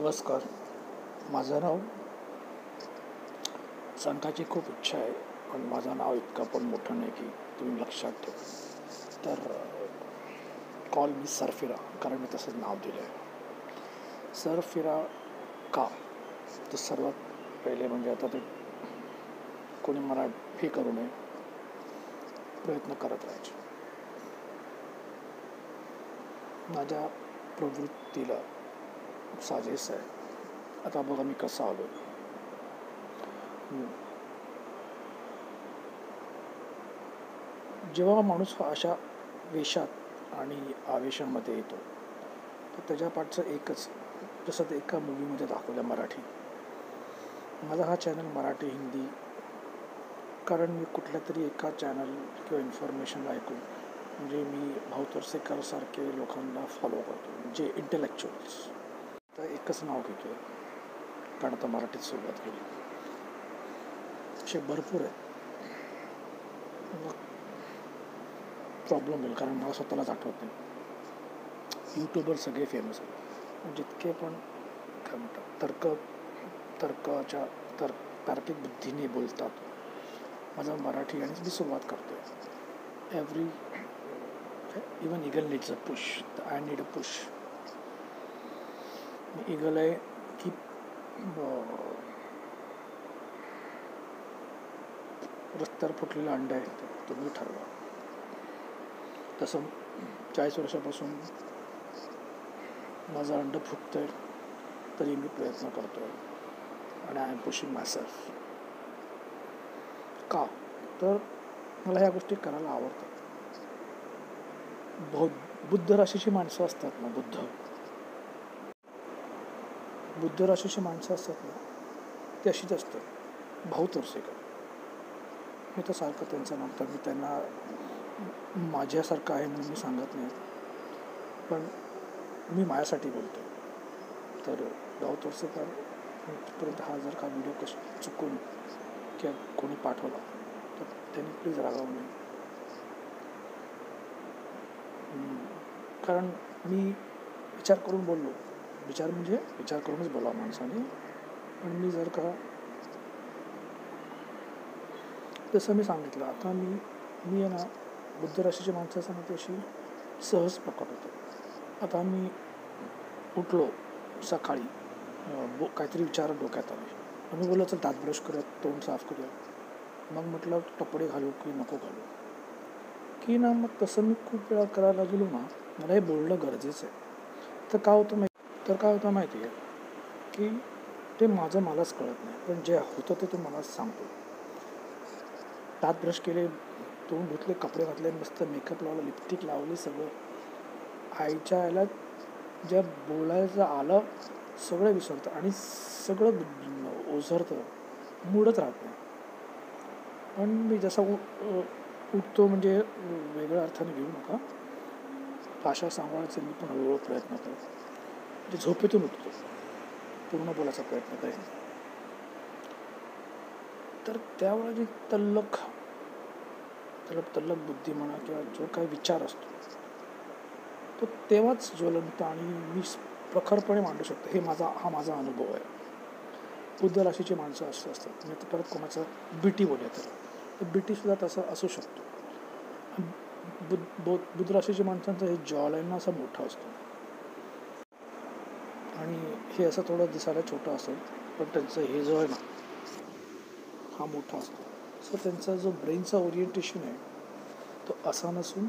नमस्कार. माझं नाव सांगायची खूप इच्छा आहे, पण माझं नाव इतकं पण मोठं नाही की तुम्ही लक्षात ठेवा. तर कॉल मी सरफिरा, कारण मी तसंच नाव दिलं आहे. सरफिरा का? तर सर्वात पहिले म्हणजे आता ते कोणी मला हे करू नये, प्रयत्न करत राहायचे. माझ्या प्रवृत्तीला साजेस आहे. आता बघा मी कसा आलो. जेव्हा माणूस अशा वेशात आणि आवेशामध्ये येतो तर त्याच्या पाठचं एकच, जसं ते एका मूवीमध्ये दाखवलं मराठी. माझा हा चॅनल मराठी हिंदी, कारण मी कुठल्या तरी एका चॅनल किंवा इन्फॉर्मेशन ऐकून म्हणजे मी भाऊ तोरसेकर सारखे लोकांना फॉलो करतो, जे इंटेलेक्च्युअल्स. तर एकच नाव घेतो आहे, कारण आता मराठीत सुरुवात केली. असे भरपूर आहेत. प्रॉब्लेम होईल, कारण मला स्वतःलाच आठवत नाही. यूट्यूबर सगळे फेमस आहेत, जितके पण काय म्हणतात तार्किक बुद्धीने बोलतात. माझं मराठी आणि मी सुरुवात करतो आहे. Even eagle needs a push, तर I need a push. Eagle आहे की रस्त्यावर फुटलेलं अंड आहे, तर तुम्ही ठरवा. तसं 40 वर्षापासून माझं अंड फुटतं आहे, तरी मी प्रयत्न करतो आहे आणि I am pushing my self. का? तर मला ह्या गोष्टी करायला आवडतात. बुद्ध राशीची माणसं असतात ना, बुद्ध राशीची माणसं असतात ना, ती अशीच असतात. भाऊ तोरसेकर, मी तर सारखं त्यांचं नाव, तर मी त्यांना माझ्यासारखं आहे म्हणून मी सांगत नाही, पण मी माझ्यासाठी बोलतो. तर भाऊ तोरसेकर पर्यंत हा जर का व्हिडिओ चुकून किंवा कोणी पाठवला तर त्यांनी प्लीज रागावू नये. कारण मी विचार करून बोललो. विचार करूनच बोला माणसाने. पण मी जर का जसं मी सांगितलं, आता मी आहे ना, बुद्ध राशीच्या माणसाचं ना अशी सहज प्रकट होतो. आता मी उठलो सकाळी, काहीतरी विचार डोक्यात आले, मी बोललो चल दात ब्रश करूया, तोंड साफ करूया. मग म्हटलं कपडे घालू की नको घालू की ना, मग तसं मी खूप वेळा करायला गेलो ना, मला हे बोलणं गरजेचं आहे. तर काय होतं माहिती आहे की ते माझं मलाच कळत नाही, पण जे होतं ते मलाच सांगतो. दात ब्रश केले, तोंड धुतले, कपडे घातले, मस्त मेकअप लावला, लिपस्टिक लावली, सगळं आईच्या आईला ज्या बोलायचं आलं सगळं विसरतं आणि सगळं ओझरतं, मूडच राहत नाही. पण मी जसा उठतो, म्हणजे वेगळ्या अर्थाने घेऊ नका, भाषा सांभाळायचा मी पण हळूहळू प्रयत्न करतो. म्हणजे झोपेतून उठतो, पूर्ण बोलायचा प्रयत्न करेन. तर त्यावेळेला जी तल्लख बुद्धी म्हणा किंवा जो काही विचार असतो तो तेव्हाच ज्वलंत आणि मी प्रखरपणे मांडू शकतो. हा माझा अनुभव आहे. बुद्ध राशीची माणसं अशी असतात. मी तर परत कोणाचं बीटी बोलूया, तर बीटीसुद्धा तसं असू शकतो. बुद्ध राशीच्या माणसांचं हे जॉलाईन असा मोठा असतो आणि हे असं थोडं दिसायला छोटं असेल, पण त्यांचं हे जो आहे ना, हा मोठा असतो. सो त्यांचा जो ब्रेनचा ओरिएंटेशन आहे तो असा नसून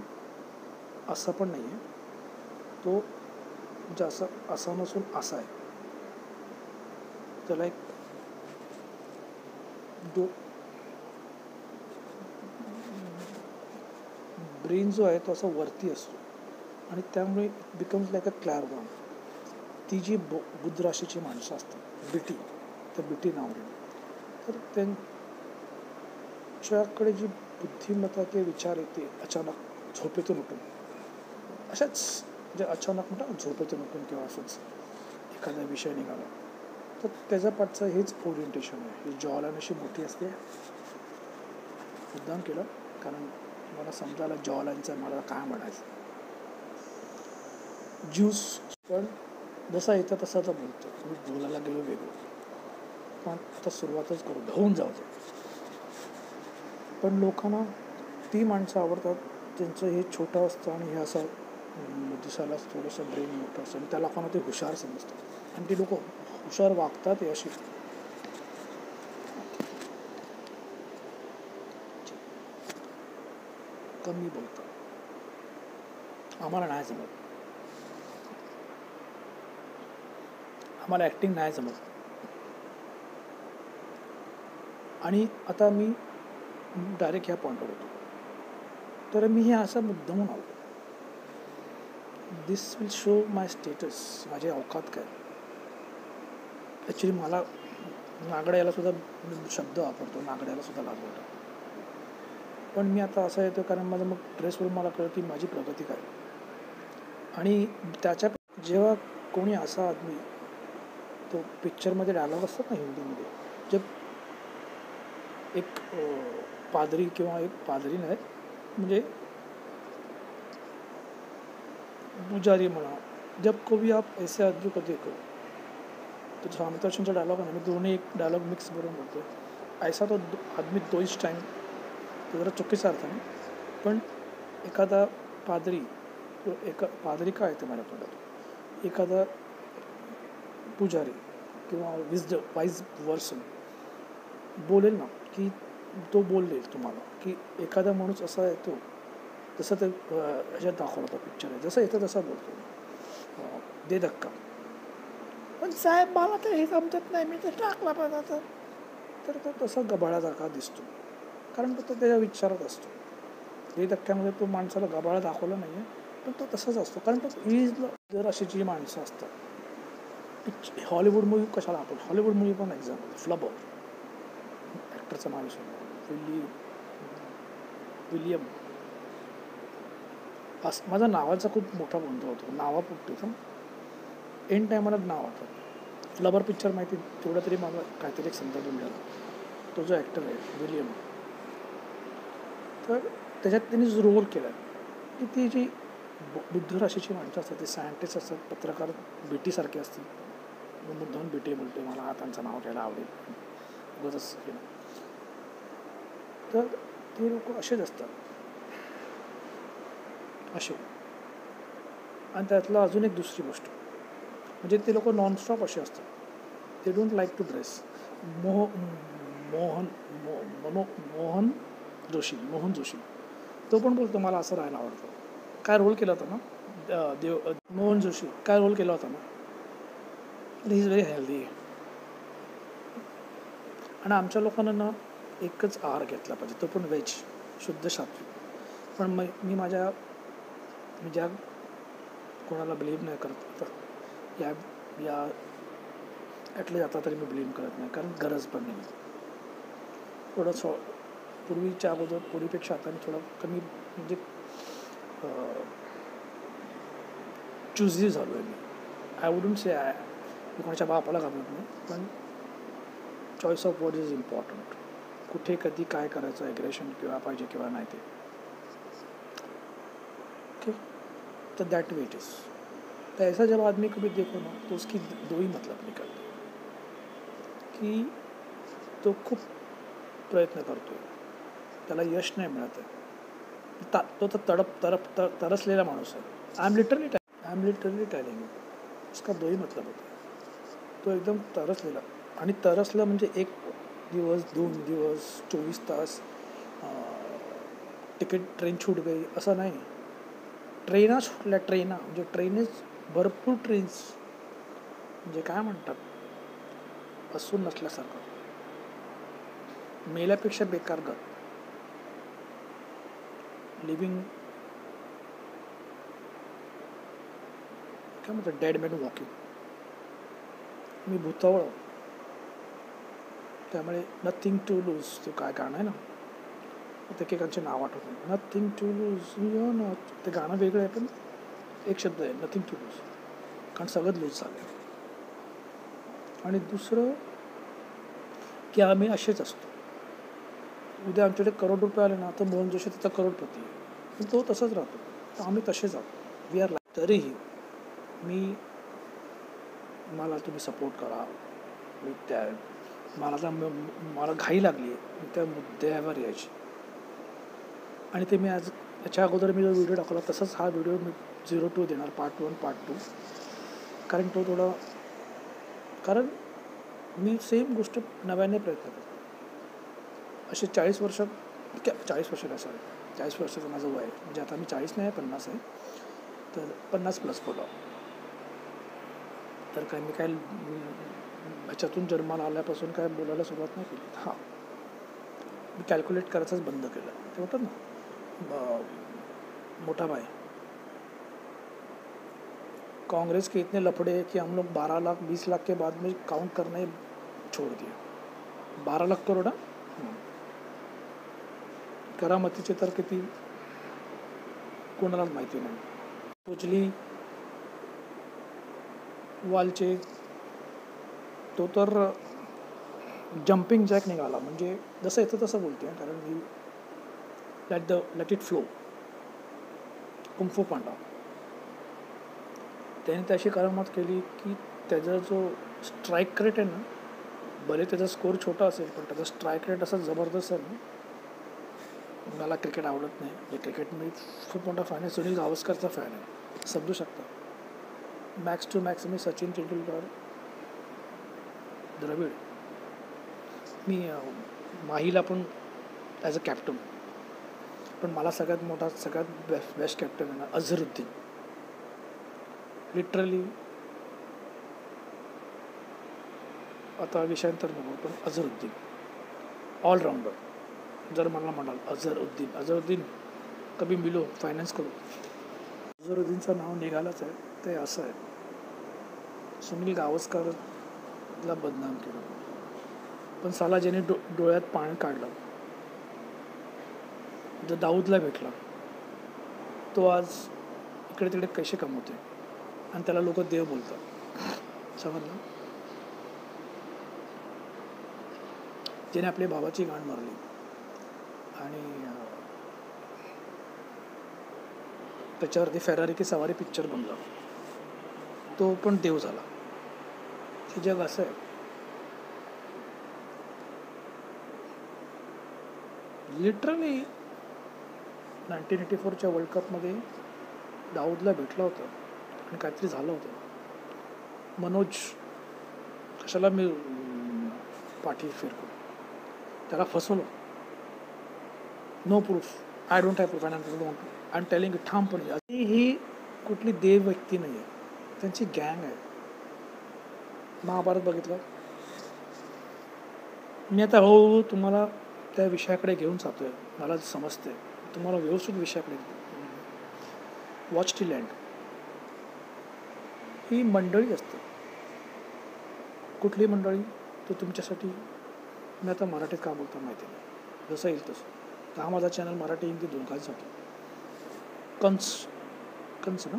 असा पण नाही आहे, तो म्हणजे असा नसून असा आहे. त्याला एक ब्रेन जो आहे तो असा वरती असतो आणि त्यामुळे इट बिकम्स लाईक अ क्लॅरवॉन. ती जी बुद्ध राशीची माणसं असतात, बीटी नावाने, तर त्यांच्याकडे जी बुद्धिमत्ता किंवा विचार येते अचानक झोपेतून उठून, अशाच म्हणजे अचानक म्हणतात झोपेतून उठून किंवा असंच एखादा विषय निघाला, तर त्याच्या पाठचं हेच ओरिएंटेशन आहे. ही जॉलाईन अशी मोठी असते. मुद्दाम केलं कारण मला समजायला जॉलाईनचं मला काय म्हणायचं. ज्यूस पण जसा येतं तसा तर बोलतो. मी बोलायला गेलो वेगळं, पण आता सुरुवातच करू, धावून जाऊ दे. पण लोकांना ती माणसं आवडतात त्यांचं हे छोटं असतं आणि हे असं दिसायला थोडंसं ब्रेन मोठं असतं आणि त्या लोकांना ते हुशार समजतं आणि ती लोक हुशार वागतात अशी कमी बोलतात. आम्हाला नाही जमत, आम्हाला ॲक्टिंग नाही जमत. आणि आता मी डायरेक्ट ह्या पॉईंटवर होतो, तर मी हे असं मुद्दामून आलो. दिस विल शो माय स्टेटस, माझे अवकात काय. ॲक्च्युली मला नागड्याला सुद्धा शब्द वापरतो, नागड्याला सुद्धा लाज वाटतो. पण मी आता असं येतो कारण माझं मग ड्रेसवरून मला कळलं की माझी प्रगती काय. आणि त्याच्या जेव्हा कोणी असा आदमी, तो पिक्चरमध्ये डायलॉग असतात ना हिंदीमध्ये, जब एक पादरी किंवा एक पादरी नाही म्हणजे पुजारी म्हणा, जब कभी आप ऐसे आदमी को देखो, तो जो अमिताभ बच्चनचा डायलॉग आहे ना, मी दोन्ही एक डायलॉग मिक्स करून बोलतो. ऐसा तो आदमी दो इस टाईम, तो जरा चुकीचा अर्थ नाही, पण एखादा पादरी, एका पादरी काय येतं माझ्या तोंडात, एखादा पुजारी किंवा वाईज वर्सन बोलेल ना, की तो बोलेल तुम्हाला की एखादा माणूस असा येतो, जसं ते ह्याच्यात दाखवला होता पिक्चर आहे, जसं येतं तसा बोलतो, दे धक्का. पण साहेब मला तर हे समजत नाही, मी तर टाकला पाहिजे. तर तो तसा गबाळासारखा दिसतो, कारण तो त्याच्या विचारात असतो. दे धक्क्यामध्ये तो माणसाला गबाळा दाखवला नाही आहे, पण तो तसाच असतो, कारण तो जर अशी जी माणसं असतात. हॉलिवूड मूवी कशाला, आपण हॉलिवूड मूवी पण एक्झाम्पल, फ्लबर, ॲक्टरचं नाव विलियम. असं माझा नावाचा खूप मोठा बंधू होतो, नावापुरती तर एंड टायमाला नाव आठवतं. फ्लबर पिक्चर माहिती, तेवढं तरी मला काहीतरी एक संदर्भ मिळाला. तो जो ॲक्टर आहे विलियम, तर त्याच्यात त्यांनी जो रोल केला की ती जी बुद्ध राशीची माणसं असतात, ते सायंटिस्ट असतात, पत्रकार बेटीसारखे असतील. मुद्दाम बेटी बोलते, मला त्यांचं नाव घ्यायला आवडेल उगाच केलं. तर ते लोक असेच असतात, असे. आणि त्यातलं अजून एक दुसरी गोष्ट म्हणजे ते लोक नॉनस्टॉप असे असतात. They don't like to dress. Mohan Joshi तो पण बोलतो मला असं राहायला आवडतं. काय रोल केला होता ना मोहन जोशी, काय रोल केला होता ना, ही इज व्हेरी हेल्दी. आणि आमच्या लोकांना ना एकच आहार घेतला पाहिजे, तो पण व्हेज, शुद्ध सात्विक. पण मी ज्या कोणाला बिलीव्ह नाही करत, या ॲटलीस्ट आता तरी मी बिलीव्ह करत नाही, कारण गरज पण नाही. थोडंसं पूर्वीच्या अगोदर, पूर्वीपेक्षा आता थोडं कमी म्हणजे चुझी झालो आहे मी. आय वुडंट से मी कोणाच्या बापाला घाबरत नाही, पण choice of word is important. कुठे कधी काय करायचं, ॲग्रेशन किंवा पाहिजे किंवा नाही ते. ओके, तो दैट वे इट इज. तो ऐसा जब आदमी को भी देखो ना, तो उसकी दो ही मतलब निकलते की तो खूप प्रयत्न करतो, त्याला यश नाही मिळत आहे, तो तर तरसलेला माणूस आहे. I am literally telling you, उसका दो ही मतलब होता है. तो एकदम तरसलेला, आणि तरसलं म्हणजे 1 दिवस 2 दिवस 24 तास तिकीट, ट्रेन छूट गई असं नाही. ट्रेना सुटल्या, म्हणजे ट्रेनेच, भरपूर ट्रेन्स, म्हणजे काय म्हणतात, असून नसल्यासारखं, मेल्यापेक्षा बेकार गत, लिव्हिंग काय म्हणतात, डेड मॅन वॉकिंग. मी भूतावळ, त्यामुळे नथिंग टू लूज, ते काय गाणं आहे ना, ते एकेकांचे नाव आठवत, नथिंग टू लूज, ते गाणं वेगळं आहे, पण एक शब्द आहे नथिंग टू लूज, कारण सगळं लूज झालं आहे. आणि दुसरं की आम्ही असेच असतो. उद्या आमच्याकडे करोड रुपये आले ना, तर मोहन जोशी त्याचा करोडपती आहे, पण तो तसंच राहतो. तर आम्ही तसेच आहोत, वी आर लाईक. तरीही मी मला तुम्ही सपोर्ट करा. मी मला घाई लागली त्या मुद्द्यावर यायची. आणि ते मी आज याच्या अगोदर मी जो व्हिडिओ टाकला तसंच हा व्हिडिओ मी 02 देणार, पार्ट 1 पार्ट 2. कारण मी सेम गोष्ट नव्याने प्रयत्न करतो. असे 40 वर्ष काय सॉरी 40 वर्षाचं माझं वय आहे. म्हणजे आता मी 40 नाही आहे, 50 आहे. तर 50+ बोला. तर काय मी ह्याच्यातून जन्माला आल्यापासून काय बोलायला सुरुवात नाही केली. हां, मी कॅल्क्युलेट करायचंच बंद केलं. ते होतं ना, मोठा भाई, कांग्रेस के इतने लफड़े कि हम लोग 12 लाख 20 लाख के बाद में काउंट करना ही छोड़ दिए. 12 लाख करोड करामतीचे तर किती कोणालाच माहिती नाही. उचली वालचे तो तर जम्पिंग जॅक निघाला. म्हणजे जसं येतं तसं बोलते, कारण me let it flow. Kung fu Panda त्याने त्याची करामत केली की त्याचा जो स्ट्राईक रेट आहे ना, भले त्याचा स्कोर छोटा असेल पण त्याचा स्ट्राईक रेट असा जबरदस्त आहे ना. मला क्रिकेट आवडत नाही, म्हणजे क्रिकेट मी खूप मोठा फॅन आहे. सुनील गावस्करचा फॅन आहे, समजू शकता. मॅक्स टू मॅक्स मी सचिन तेंडुलकर, द्रविड. मी माहीला पण ॲज अ कॅप्टन. पण मला सगळ्यात बेस्ट कॅप्टन आहे ना अझरुद्दीन. लिटरली आता विषयांतर नको, पण अझरुद्दीन ऑलराऊंडर. जर मला म्हणाल अझरुद्दीन कभी मिलो फायनान्स करू. अझरुद्दीनचं नाव निघालंच आहे. ते असं आहे, सुनील गावस्करला बदनाम केलं. पण साला ज्याने डोळ्यात पाणी काढलं, जो दाऊदला भेटला, तो आज इकडे तिकडे पैसे कमवते आणि त्याला लोक देव बोलतात. समजलं? ज्याने आपल्या भावाची गांड मारली आणि त्याच्यावरती फेरारी की सवारी पिक्चर बनला, तो पण देव झाला. हे जग असं आहे. लिटरली 1984च्या वर्ल्ड कपमध्ये दाऊदला भेटलं होतं आणि काहीतरी झालं होतं. मनोज कशाला मी पाठी फिरको, त्याला फसवलं. No proof, I don't have proof and I am telling it ठामपणे. ही कुठली देव व्यक्ती नाही आहे, त्यांची गँग आहे. महाभारत बघितलं मी. आता हो तुम्हाला त्या विषयाकडे घेऊन जातो आहे, मला समजते. तुम्हाला व्यवस्थित विषयाकडे वॉच टिल एंड. ही मंडळी असते. कुठली मंडळी? तो तुमच्यासाठी, मी आता मराठीत का बोलतो माहिती नाही, जसं येईल तसं. हा माझा चॅनल मराठी हिंदी दोघांसाठी. कंस ना,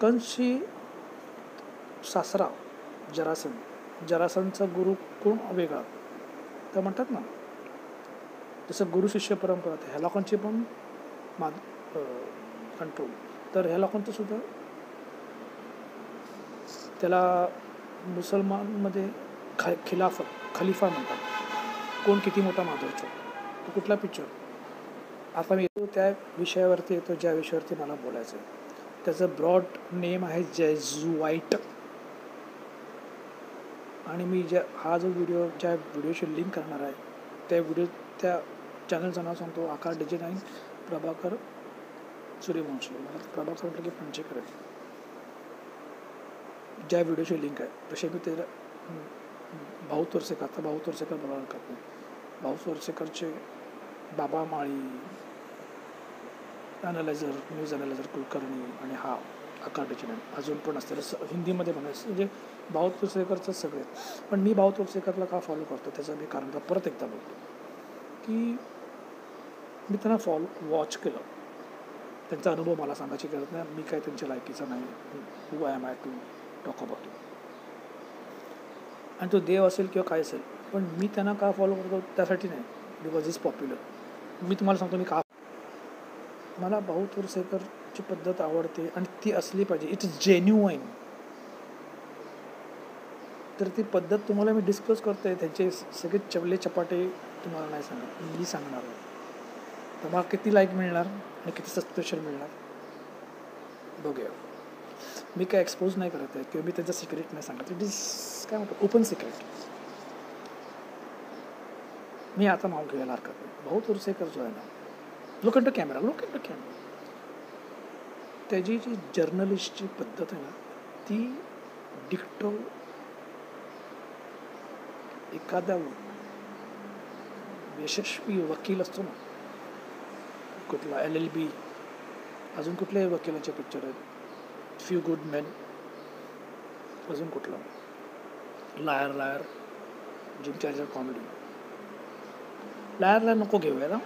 कंसची सासरा जरासंधचा गुरु कोण वेगळा. तर म्हणतात ना, जसं गुरु शिष्य परंपरा, ह्या लोकांची पण कंट्रोल. तर ह्या लोकांचं सुद्धा, त्याला मुसलमानमध्ये खलिफा म्हणतात. कोण किती मोठा माधवचोर. तो कुठला पिक्चर. आता मी येतो त्या विषयावरती येतो ज्या विषयावरती मला बोलायचं आहे. त्याचं ब्रॉड नेम आहे जेझुवाईट. आणि मी हा जो ज्या व्हिडिओची लिंक करणार आहे, त्या चॅनलचं नाव सांगतो, आकार डिजिनाईन प्रभाकर सूर्यवंशी. मला प्रभाकर म्हटलं की पंचेकर आहे. ज्या व्हिडिओची लिंक आहे, तसे मी ते भाऊ तोरसेकर बरोबर करत नाही. भाऊ तोरसेकरचे बाबा माळी, न्यूज ॲनालायझर कुलकर्णी आणि हा आकार डिजिनाईन अजून पण असते. हिंदीमध्ये म्हणायचं म्हणजे भाऊ तोरसेकरचंच सगळे. पण मी भाऊ तोरसेकरला का फॉलो करतो त्याचं मी कारण परत एकदा बोलतो की मी त्यांना वॉच केलं. त्यांचा अनुभव मला सांगायची गरज नाही, मी काय त्यांच्या लायकीचा नाही. Who I am I to talk about it. आणि तो देव असेल किंवा काय असेल, पण मी त्यांना का फॉलो करतो त्यासाठी नाही, बिकॉज इज पॉप्युलर. मी तुम्हाला सांगतो मी का. मला भाऊ तोरसेकर ची पद्धत आवडते आणि ती असली पाहिजे. It's genuine. तर ती पद्धत तुम्हाला मी डिस्क्लोज करतो आहे. त्यांचे सगळे चवले चपाटे तुम्हाला नाही सांगत, मी सांगणार आहे. तुम्हाला किती लाईक मिळणार आणि किती सबस्क्रिप्शन मिळणार बघूया. मी काय एक्सपोज नाही करत आहे किंवा मी त्याचं सिक्रेट नाही सांगत. इट इज काय म्हणतो ओपन सिक्रेट. मी आता नाव घ्यायला हरकत नाही. भाऊ तोरसेकर जो आहे ना, look into camera, look into camera. त्याची जी जर्नलिस्टची पद्धत आहे ना, ती डिक्टो एखादा यशस्वी वकील असतो ना, कुठला LLB, अजून कुठल्याही वकिलाचे पिक्चर आहेत, फ्यू गुड मेन, अजून कुठला लायर लायर, जिम चार्जर कॉमेडी. लायर नको घेऊया ना.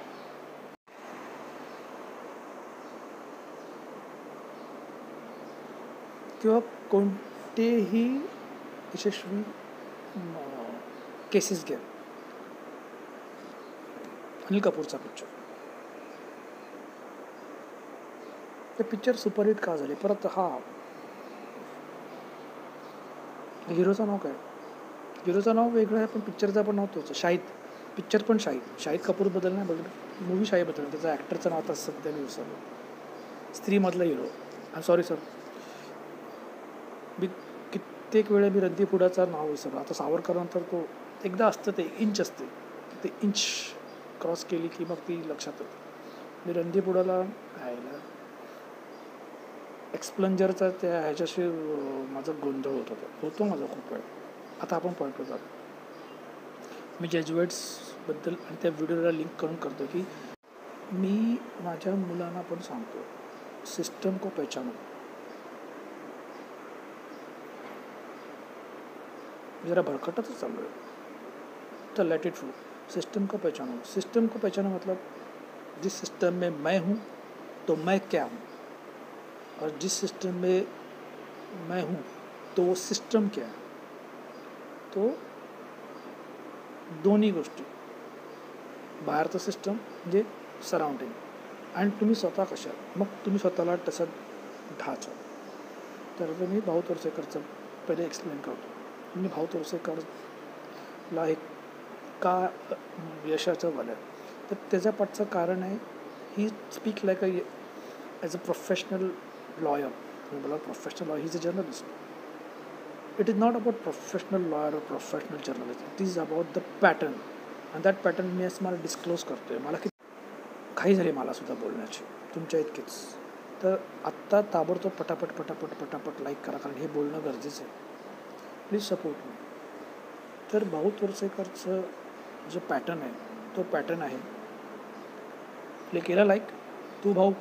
किंवा कोणतेही यशस्वी केसेस घ्या. अनिल कपूरचा पिक्चर, ते पिक्चर सुपरहिट का झाले. परत हिरोचं नाव काय, हिरोचं नाव वेगळं आहे पण पिक्चरचं पण नाव तोच. शाहिद, पिक्चर पण शाहिद कपूरबद्दल नाही बघितलं, मूवी शाहिदबद्दल. त्याचं ॲक्टरचं नाव आता सध्या मी विसरलो. स्त्रीमधला हिरो. सॉरी सर, मी कित्येक वेळा मी रणदीपुडाचं नाव विसरलो. आता सावरकरनंतर तो एकदा असतं, ते इंच असते, ते इंच क्रॉस केली की मग ती लक्षात येते. मी रणदीपुडाला यायला एक्सप्लंजरचा त्या ह्याच्याशी माझा गोंधळ होतो माझा खूप वेळ. आता आपण पॉईंटवर जातो. मी जेजुएट्सबद्दल आणि त्या व्हिडिओला लिंक करून करतो की मी माझ्या मुलांना पण सांगतो, सिस्टम को पहचानो. जरा भडकटच चालू आहे तर लेट इट फ्लो. सिस्टम को पहचानो. सिस्टम को पहचानो मतलब जिस सिस्टम में मैं हूँ तो मैं क्या हूँ, और जिस सिस्टम में मैं हूँ तो वो सिस्टम क्या है. तो दोन्ही गोष्टी, बाहेरचं सिस्टम म्हणजे सराउंडिंग आणि तुम्ही स्वतः कशा, मग तुम्ही स्वतःला तसं ढाचा. तर मी भाऊ तोरसेकरचं पहिले एक्सप्लेन करतो. मी भाऊ तोरसेकरला एक का यशाचं झालं तर त्याच्या पाठचं कारण आहे, he speak like as a professional lawyer. मला professional lawyer, he is a journalist. It is not about professional lawyer और professional journalist. It is about the pattern, आणि दॅट पॅटर्न मी असं मला डिस्क्लोज करतो आहे. मला किती घाई झाली मलासुद्धा बोलण्याची, तुमच्या इतकीच. तर आत्ता ताबडतोब पटापट लाईक करा, कारण हे बोलणं गरजेचं आहे. Please support me. तर भाऊ तोरसेकरचं जो पॅटर्न आहे तो पॅटर्न आहे, प्ले केला लाईक, तू भाऊ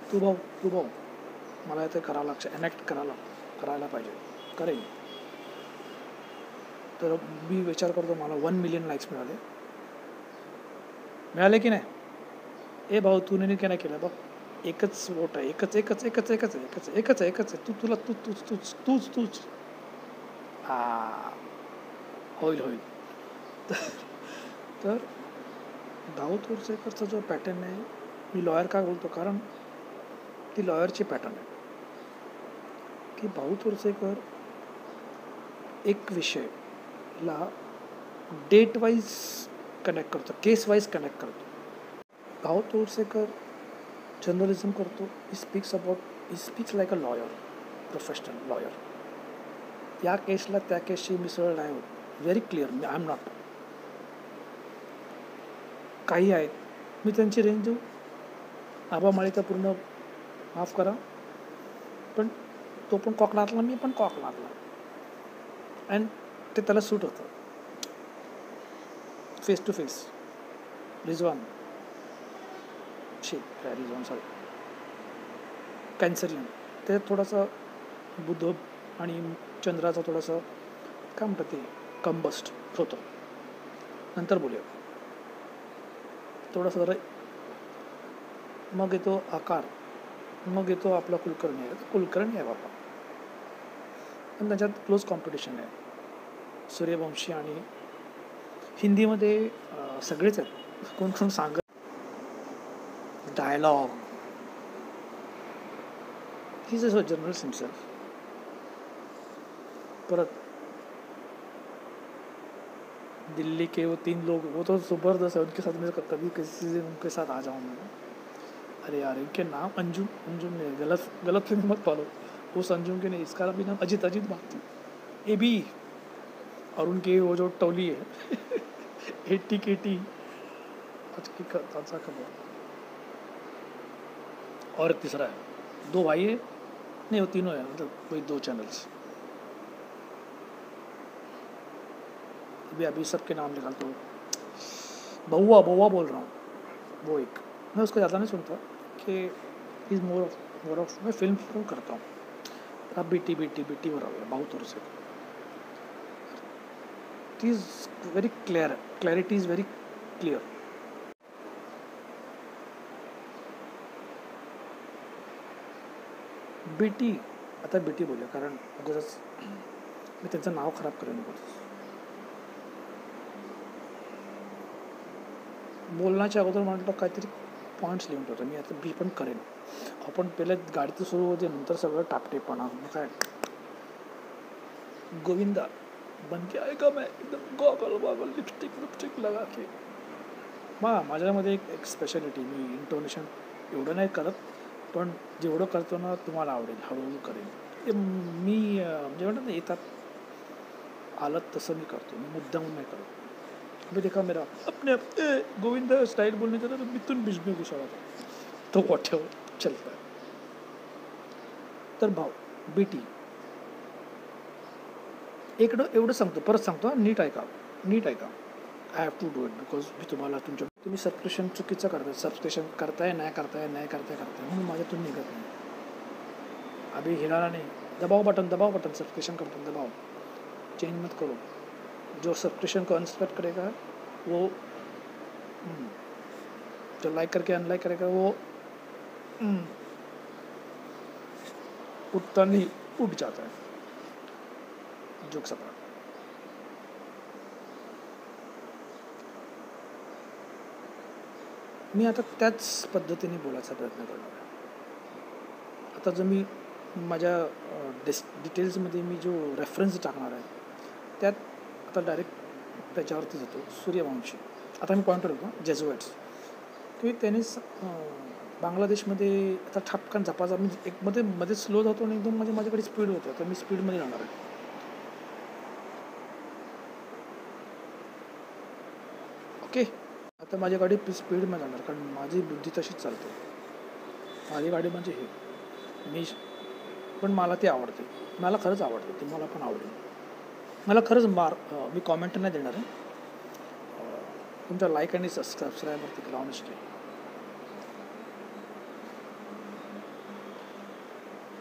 मला ते करावं लागतं, एनॅक्ट करायला पाहिजे, करेन. तर मी विचार करतो मला 1 मिलियन लाईक्स मिळाले की नाही. ए भाऊ तू नाही काय नाही केलं बघ, एकच वोट आहे, एकच तूच होईल. तर भाऊ तोरसेकरचा जो पॅटर्न आहे, मी लॉयर का बोलतो, कारण ती लॉयरची पॅटर्न आहे की भाऊ तोरसेकर एक विषयला डेट वाईज कनेक्ट करतो, केस वाईज कनेक्ट करतो. भाऊ तोरसेकर जर्नलिझम करतो. He speaks like a lawyer, professional lawyer. या केसला त्या केसशी मिसळ नाही होत. Very clear. I am not. काही आहेत, मी त्यांची रेंज देऊ, आबा माळीचा पूर्ण माफ करा, पण तो पण कॉकनारला, मी पण कॉकनारला, अँड ते त्याला सूट होतं. फेस टू फेस रिजवान कॅन्सरियन, ते थोडंसं बुद्ध आणि चंद्राचं थोडंसं काय म्हणतात ते कंबस्ट होतं. नंतर बोलूया. थोडंसं जरा मग येतो आकार, मग येतो आपला कुलकर्णी आहे बाबा. पण त्याच्यात क्लोज कॉम्पिटिशन आहे. सूर्यवंशी आणि हिंदीमध्ये सगळेच आहेत. कोण सांगत dialogue, he is a journalist himself. परत दिल्ली के वो 3 लोग, वो तो ज़बरदस्त है, उनके साथ मैं कभी किसी दिन उनके साथ आ जाऊँ मैं. अरे यार इनके नाम अंजुम अंजुम नहीं, गलत गलत फिल्म मत पालो. उस अंजुम के नहीं, इसका भी नाम अजित अजित भारती. A B. और उनकी वो जो टोली है 80 केटी आज की ताज़ा खबर. और तीसरा है, 2 भाई है, नहीं वो तीनों है, मतलब वही 2 चैनल्स. अभी अभी सबके नाम निकालता हूँ. बहुआ बहुआ बोल रहा हूँ, वो एक. मैं उसको ज़्यादा नहीं सुनता कि इज़ मोर ऑफ मैं फिल्म करता हूँ. अब बीटी बीटी बीटी हो रहा है बहुत और से. It is very clear, clarity is very clear. BT, आता बीटी बोलूया कारण उगाच मी त्यांचं नाव खराब करेन नको. बोलण्याच्या अगोदर म्हटलं काहीतरी पॉईंट्स लिहून ठेवतो मी. आता बी पण करेन. आपण पहिले गाडी तर सुरू होते, नंतर सगळं टापटेपणा. मग काय गोविंदा बन के आएगा मैं एकदम गॉगल वॉगल लिपस्टिक लगा के. माझ्यामध्ये एक स्पेशालिटी, मी इंटोनेशन एवढं नाही करत, पण जेवढं करतो ना तुम्हाला आवडेल, हळूहळू करेन. ते मी म्हणजे म्हणतात ना येतात आलं तसं मी करतो, मी मुद्दामून नाही करत. अभी देखा मेरा अपने गोविंदा स्टाइल बोलने का ना, तो मिथुन बीच में घुसा हुआ था, तो वॉट चलता है. तर भाऊ बीटी एवढं सांगतो, परत सांगतो, नीट ऐका. I have to do it because मी तुम्ही सबस्क्रिप्शन चुकीचं करताय. सबस्क्रिप्शन करताय म्हणून माझ्यातून निघत नाही. अभी हिराना नहीं, दबाओ बटन सब्सक्रिप्शन का बटन दबाओ, चेंज मत करो. जो सब्सक्रिप्शन को अनसब्सक्राइब करेगा वो जो लाइक करके अनलाइक करेगा वो उठता नहीं उठ जाता है. जोक सपा. मी आता त्याच पद्धतीने बोलायचा प्रयत्न करणार आहे. आता जर मी माझ्या डिटेल्समध्ये मी जो रेफरन्स टाकणार आहे त्यात आता डायरेक्ट त्याच्यावरती जातो. सूर्यवंशी, आता मी पॉईंटर होतो जेजुएट्स, की त्याने बांगलादेशमध्ये आता ठापकान झपाझा मी एक मध्ये स्लो जातो आणि एकदम माझ्याकडे स्पीड होतं. तर मी स्पीडमध्ये जाणार आहे. ओके. आता माझी गाडी स्पीडमध्ये जाणार कारण माझी बुद्धी तशीच चालते. माझी गाडी म्हणजे हे पण मला ती आवडते. मला खरंच आवडते. ती मला पण आवडेल. मला खरंच मी कॉमेंट नाही देणार आहे. तुमच्या लाईक आणि सबस्क्राईबवरती केला ऑनेस्टली.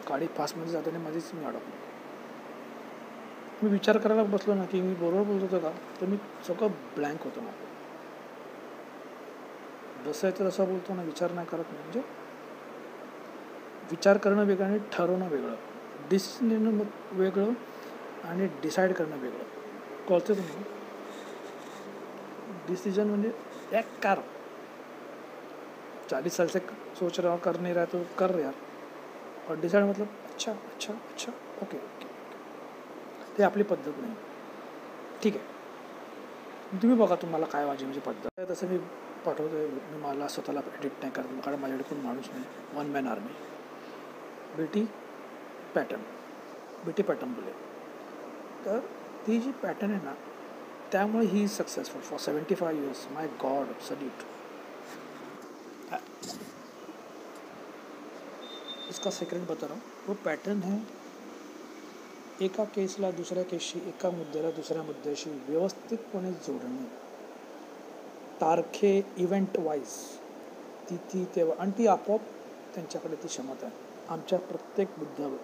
गाडी फास्टमध्ये जाताना मध्येच मी अडकलो. मी विचार करायला बसलो ना की मी बरोबर बोलत होतो का, तर मी सगळं ब्लँक होतो ना. जसं आहे तर तसं बोलतो ना, विचार नाही करत नाही. म्हणजे विचार करणं वेगळं आणि ठरवणं वेगळं, डिसिजन घेणं वेगळं आणि डिसाईड करणं वेगळं. कळतं तुम्ही? डिसीजन म्हणजे एक कर, 40 साल से सोच रहा कर नहीं रहा तो कर यार. और डिसाईड मतलब अच्छा ओके. ते आपली पद्धत नाही. ठीक आहे, तुम्ही बघा तुम्हाला काय म्हणजे पद्धत आहे तसं मी पाठवतो आहे. मी मला स्वतःला एडिट नाही करत कारण माझ्याकडे कोण माणूस नाही. 1 मॅन आर्मी. बीटी पॅटर्न बोले. तर ती जी पॅटर्न आहे ना, त्यामुळे he is successful for 75 years. My god, salute. इसका सेक्रेट बता रहा हूँ. वो पॅटर्न है एका केसला दुसऱ्या केसशी, एका मुद्द्याला दुसऱ्या मुद्द्याशी व्यवस्थितपणे जोडणे, तारखे इव्हेंट वाईज ती तेव्हा, आणि ती आपोआप त्यांच्याकडे ती क्षमता आहे. आमच्या प्रत्येक मुद्द्यावर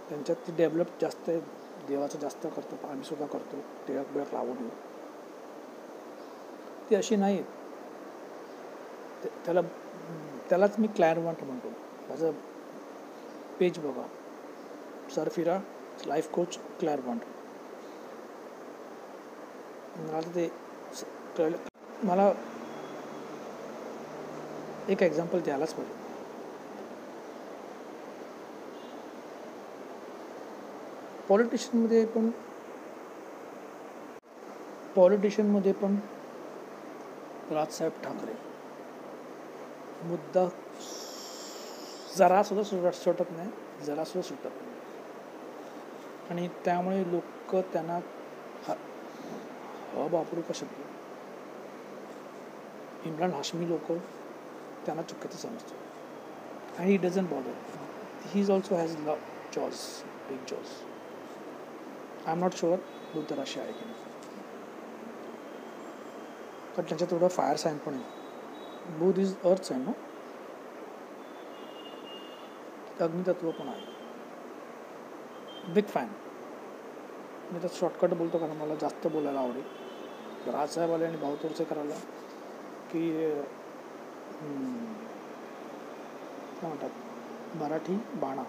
त्यांच्यात ती डेव्हलप जास्त आहे. देवाचं जास्त करतो, आम्ही सुद्धा करतो. टिळक लावून येऊ ती अशी नाही. त्यालाच मी क्लॅरवॉन्ट म्हणतो. माझं पेज बघा, सरफिरा लाईफ कोच क्लॅरवॉन्ट. मला ते कळलं. मला एक एक्झाम्पल द्यायलाच पाहिजे. पॉलिटिशियनमध्ये पण राजसाहेब ठाकरे मुद्दा जरासुद्धा सुटत नाही, जरासुद्धा सुटत नाही. आणि त्यामुळे लोक त्यांना वापरू का शब्द इम्रान हाशमी लोक त्यांना चुकीचं समजतो. And he doesn't bother. He also has jaws, big jaws. I am not sure Buddha राशी आहे की नाही, पण त्यांच्यात थोडं फायर साईन पण आहे. बुध इज अर्थ साईन ना, अग्नितत्व पण आहे. Big fan. मी तर शॉर्टकट बोलतो कारण मला जास्त बोलायला आवडेल. राजसाहेब आले आणि भाऊ तोरसे करायला की काय म्हणतात मराठी बाणा,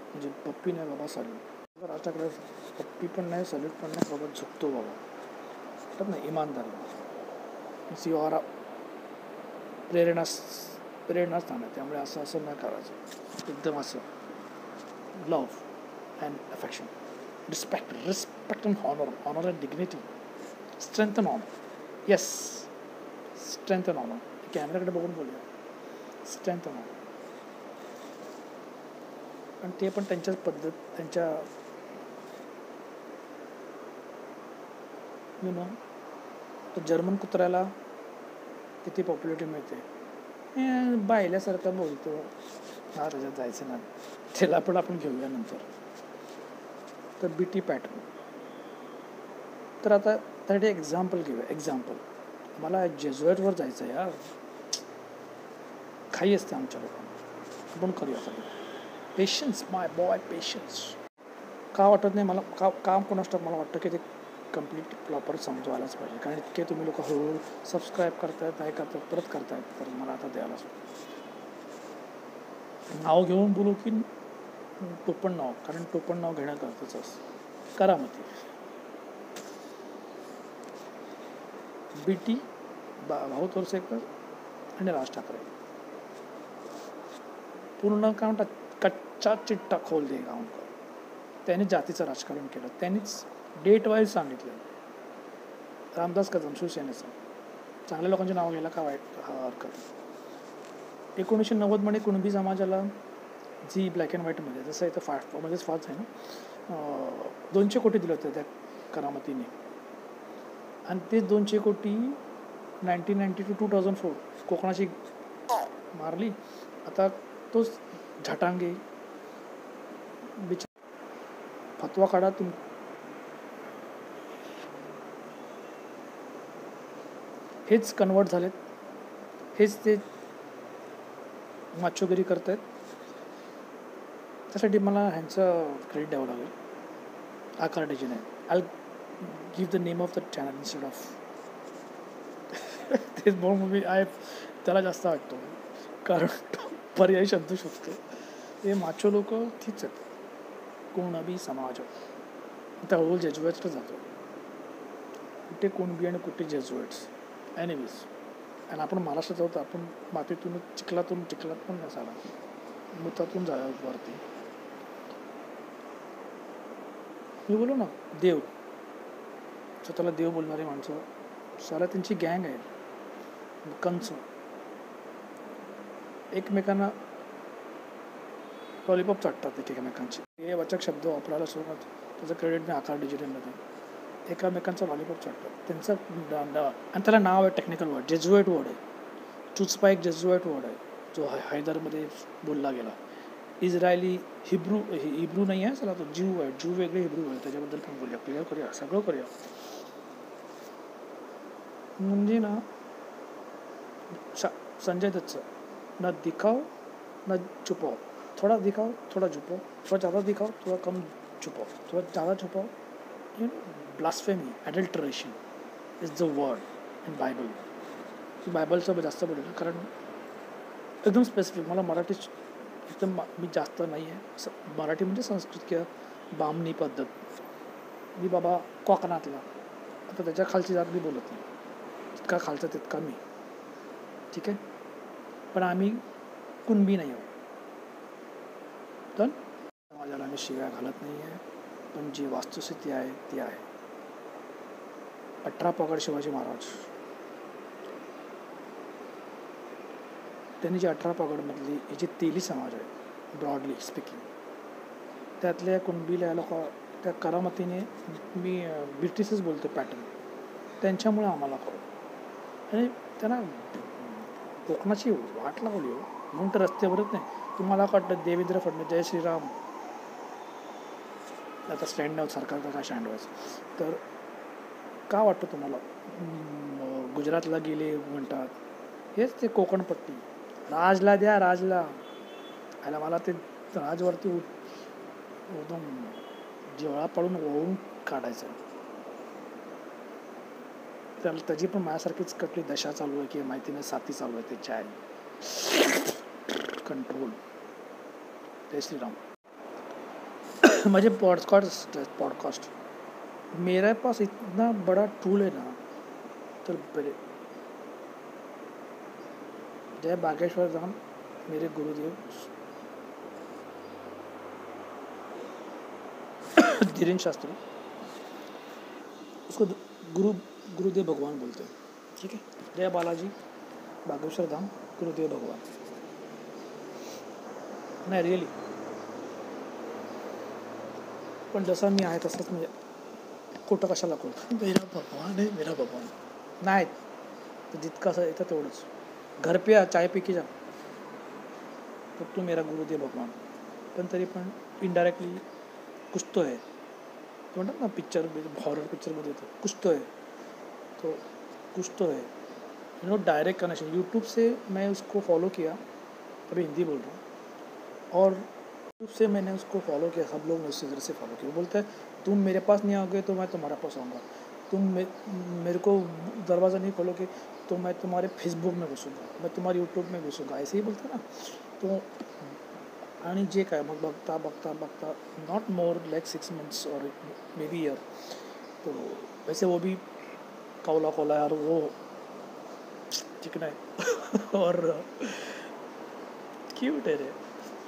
म्हणजे पप्पी नाही बाबा सॅल्यूट. राजठाकरे पप्पी पण नाही, सॅल्यूट पण नाही, बाबा झुकतो बाबा, म्हणतात ना इमानदारी. सिवारा प्रेरणास्थान आहे. त्यामुळे असं नाही करायचं. एकदम असं love and affection, respect and honour and dignity, strength and honour. Yes, strength and honour. कॅमेराकडे बघून बोलूया. Strength and honour. आणि ते पण त्यांच्याच पद्धत, त्यांच्या जर्मन कुत्र्याला किती पॉप्युलरिटी मिळते. बायल्यासारखं बोलतो हा, त्याच्यात जायचं ना, त्याला पण आपण घेऊया नंतर. तर BT पॅटर्न. तर आता त्यासाठी एक्झाम्पल घेऊया. एक्झाम्पल, मला जेजुएटवर जायचं यार, खाई असते आमच्या लोकांना, आपण करूया सगळं. पेशन्स माय बॉय, पेशन्स. का वाटत नाही मला, काम कोण असतं, मला वाटतं की ते कम्प्लीट प्रॉपर समजवायलाच पाहिजे. कारण इतके तुम्ही लोक हळूहळू सबस्क्राईब करतायत, काय करतात, परत करतायत. तर मला आता द्यायलाच नाव घेऊन बोलू की टोपण नाव, कारण टोपण नाव घेणं गरजेचं असतं. करामती. BT, भाऊ तोरसेकर आणि राज ठाकरे पूर्ण काय म्हणतात कच्चा चिट्टा खोल दे गाव. त्यांनी जातीचं राजकारण केलं. त्यांनीच डेट वाईज सांगितलं. रामदास कदम शिवसेनेचं. चांगल्या लोकांची नावं घ्यायला का वाईट हरकत. 1990मध्ये कुणबी समाजाला जी ब्लॅक अँड व्हाईटमध्ये, जसं इथं मध्येच फास्ट आहे ना, 200 कोटी दिले होते त्या करामतीने. आणि ते 200 कोटी 1990 to 2004 कोकणाची मारली. आता तोच झटांगे फतवा काढा हेच कन्वर्ट झालेत, हेच ते माचोगिरी करत आहेत. त्यासाठी मला ह्यांचं क्रेडिट द्यावं लागेल. आकारडीजी नाही, I give the name of the channel instead of तेच म्हणून मी त्याला जास्त वाटतो, कारण पर्यायी शब्द शकतो. हे माचो लोक तीच आहेत. कुणबी समाज. आता हळूहळू जेजुएट्सला जातो. कुठे कुणबी आणि कुठे जेजुएट्स. एनिवेज. आणि आपण महाराष्ट्रात जाऊ तर आपण मातीतून चिखलात पण नसाला, मुतातून जाऊया वरती. मी बोलू ना, देव, स्वतःला देव बोलणारी माणसं, साला त्यांची गँग आहे. कंच एकमेकांना लॉलीपॉप चाटतात एकमेकांची. हे वाचक शब्द वापरायला सुरुवात, त्याचं क्रेडिट मी आकार डिजिटलमध्ये. एकामेकांचा लॉलीपॉप चाटतात त्यांचं. आणि त्याला नाव आहे, टेक्निकल वर्ड, जेजुएट वर्ड आहे. चुचपा एक जेजुएट वर्ड आहे, जो हैदरमध्ये बोलला गेला. इस्रायली हिब्रू नाही आहे, चला तो ज्यू आहे. ज्यू वेगळे, हिब्रू आहे. त्याच्याबद्दल पण बोलूया, क्लिअर करूया, सगळं करूया. म्हणजे ना, संजय दत्तचं ना दिखाओ ना छुपाओ, थोड़ा दिखाओ थोड़ा छुपाओ, थोड़ा ज़्यादा दिखाओ थोड़ा कम छुपाओ, थोड़ा ज़्यादा छुपाओ. Blasphemy, adulteration is the word in Bible. बायबलचं जास्त बोलेल कारण एकदम स्पेसिफिक. मला मराठी एकदम मी जास्त नाही आहे. मराठी म्हणजे संस्कृत किंवा बामणी पद्धत. मी बाबा कोकणातला, आता त्याच्या खालची जात मी बोलत नाही. जितका खालचा तितका मी, ठीक आहे. पण आम्ही कुणबी नाही आहोत. तर समाजाला मी शिव्या घालत नाही आहे, पण जी वस्तुस्थिती आहे ती आहे. 18 पगड शिवाजी महाराज, त्यांनी जी 18 पगडमधली ही जी तेली समाज आहे ब्रॉडली स्पीकिंग, त्यातल्या कुणबीला लोक त्या करामतीने मी ब्रिटिशच बोलतो पॅटर्न, त्यांच्यामुळे आम्हाला कळलं आणि त्यांना कोकणाची वाट लावली हो म्हणून तर रस्त्यावरच नाही. तुम्हाला वाटतं देवेंद्र फडणवीस जय श्रीराम आता स्टँड आहोत, सरकारचा काय स्टँड व्हायचं तर का वाटतं तुम्हाला गुजरातला गेले म्हणतात, हेच ते कोकणपट्टी राजला द्या राजला. आयला मला ते राजवरती एकदम जिव्हाळा पडून ओळून काढायचं. त्याला त्याची पण माझ्यासारखीच कटली दशा चालू आहे की माहिती नाही साथी चालू आहे त्याची आहे कंट्रोल. जय श्रीराम. मुझे पॉडकास्ट मेरे पास इतना बड़ा टूल है ना, तो पहले जय बागेश्वर धाम मेरे गुरुदेव धीरेन्द्र शास्त्री, उसको गुरुदेव भगवान बोलते हैं, ठीक है. जय बालाजी बागेश्वर धाम गुरुदेव भगवान. नाही रिअली, पण जसा मी आहे तसंच म्हणजे खोटं कशाला करू. मेरा भगवान आहे मेरा भगवान नाही, तर जितकं असं येतं तेवढंच. घर पे चाय पी के जा, तो तू मेरा गुरुदेव भगवान. पण तरी पण इनडायरेक्टली कुछ तो है, तो म्हणतात ना पिक्चर हॉरर पिक्चरमध्ये येतो कुछ तो है, तो कुछ तो है डायरेक्ट कनेक्शन. यूट्यूब से मैं उसको फॉलो किया, अभी हिंदी बोल रहा हूँ, और यूट्यूब से मैंने उसको फॉलो किया, सब लोग उसी तरह से फॉलो किया. वो बोलता है तुम मेरे पास नहीं आओगे तो मैं तुम्हारे पास आऊँगा, तुम मेरे को दरवाज़ा नहीं खोलोगे तो मैं तुम्हारे फेसबुक में घुसूंगा, मैं तुम्हारे यूट्यूब में घुसूंगा, ऐसे ही बोलते ना. तो आणि जे काय मग बघता बघता बघता नॉट मोर लाइक 6 months और मे बी ईयर, तो वैसे वो भी कौला यार वो चिकना है और क्यूट है रे,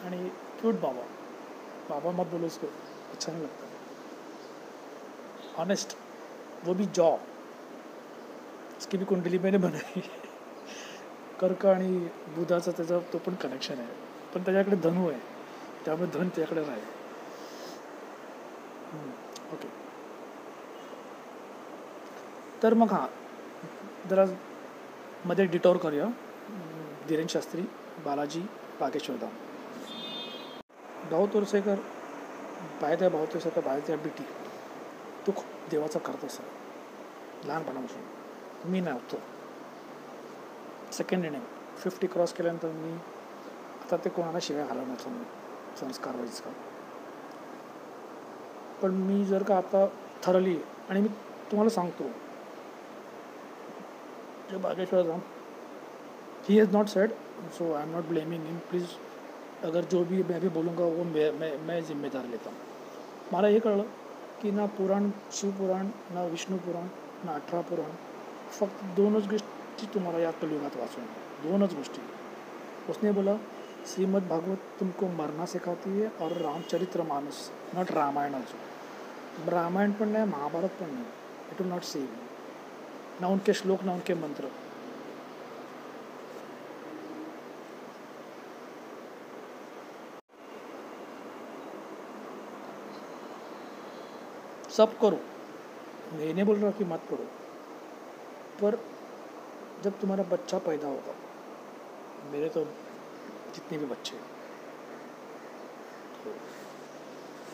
आणि क्यूट बाबा मत बोलो उसको, अच्छा नहीं लगता. ऑनेस्ट, वो भी जॉ, उसकी भी कुंडली मैंने बनाई. कर्क आणि बुधाचा त्याचा तो पण कनेक्शन आहे, पण त्याच्याकडे धनु आहे, त्यामुळे धन त्याच्याकडे नाही. ओके, तर मग हां जरा मध्ये डिटोर करूया. धीरेन्द्र शास्त्री, बालाजी बागेश्वर धाम, भाऊ तोरसेकर, बाहेर भाऊ तोरसेकर बाहेर बीटी, तो खूप देवाचा करत असा लहानपणापासून. मी नव्हतो, सेकंड इनिंग 50 क्रॉस केल्यानंतर मी आता ते कोणाला शिवाय घालवण्याचं संस्कार व्हायचं का. पण मी जर का आता ठरवली, आणि मी तुम्हाला सांगतो जो Bageshwar Dham, he has not said, so I am not blaming him please. अगर जो भी मैं भी बोलूँगा वो मैं जिम्मेदार लेता हूँ. मला हे कळलं की ना पुराण शिवपुराण, ना विष्णू पुराण, ना 18 पुराण, फक्त 2च गोष्टी तुम्हाला या कलियुगात वाचून, 2च गोष्टी. उसने बोला श्रीमद् भागवत तुमको मरना सिखाती है और रामचरित्र मानस, नॉट रामायण. also रामायण पण नाही, महाभारत पण नाही, इट विल नॉट सेव ना उनके श्लोक ना उनके मंत्र. सब करो, मैं नहीं बोल रहा कि मत करो, पर जब तुम्हारा बच्चा पैदा होगा, मेरे तो जितने भी बच्चे, तो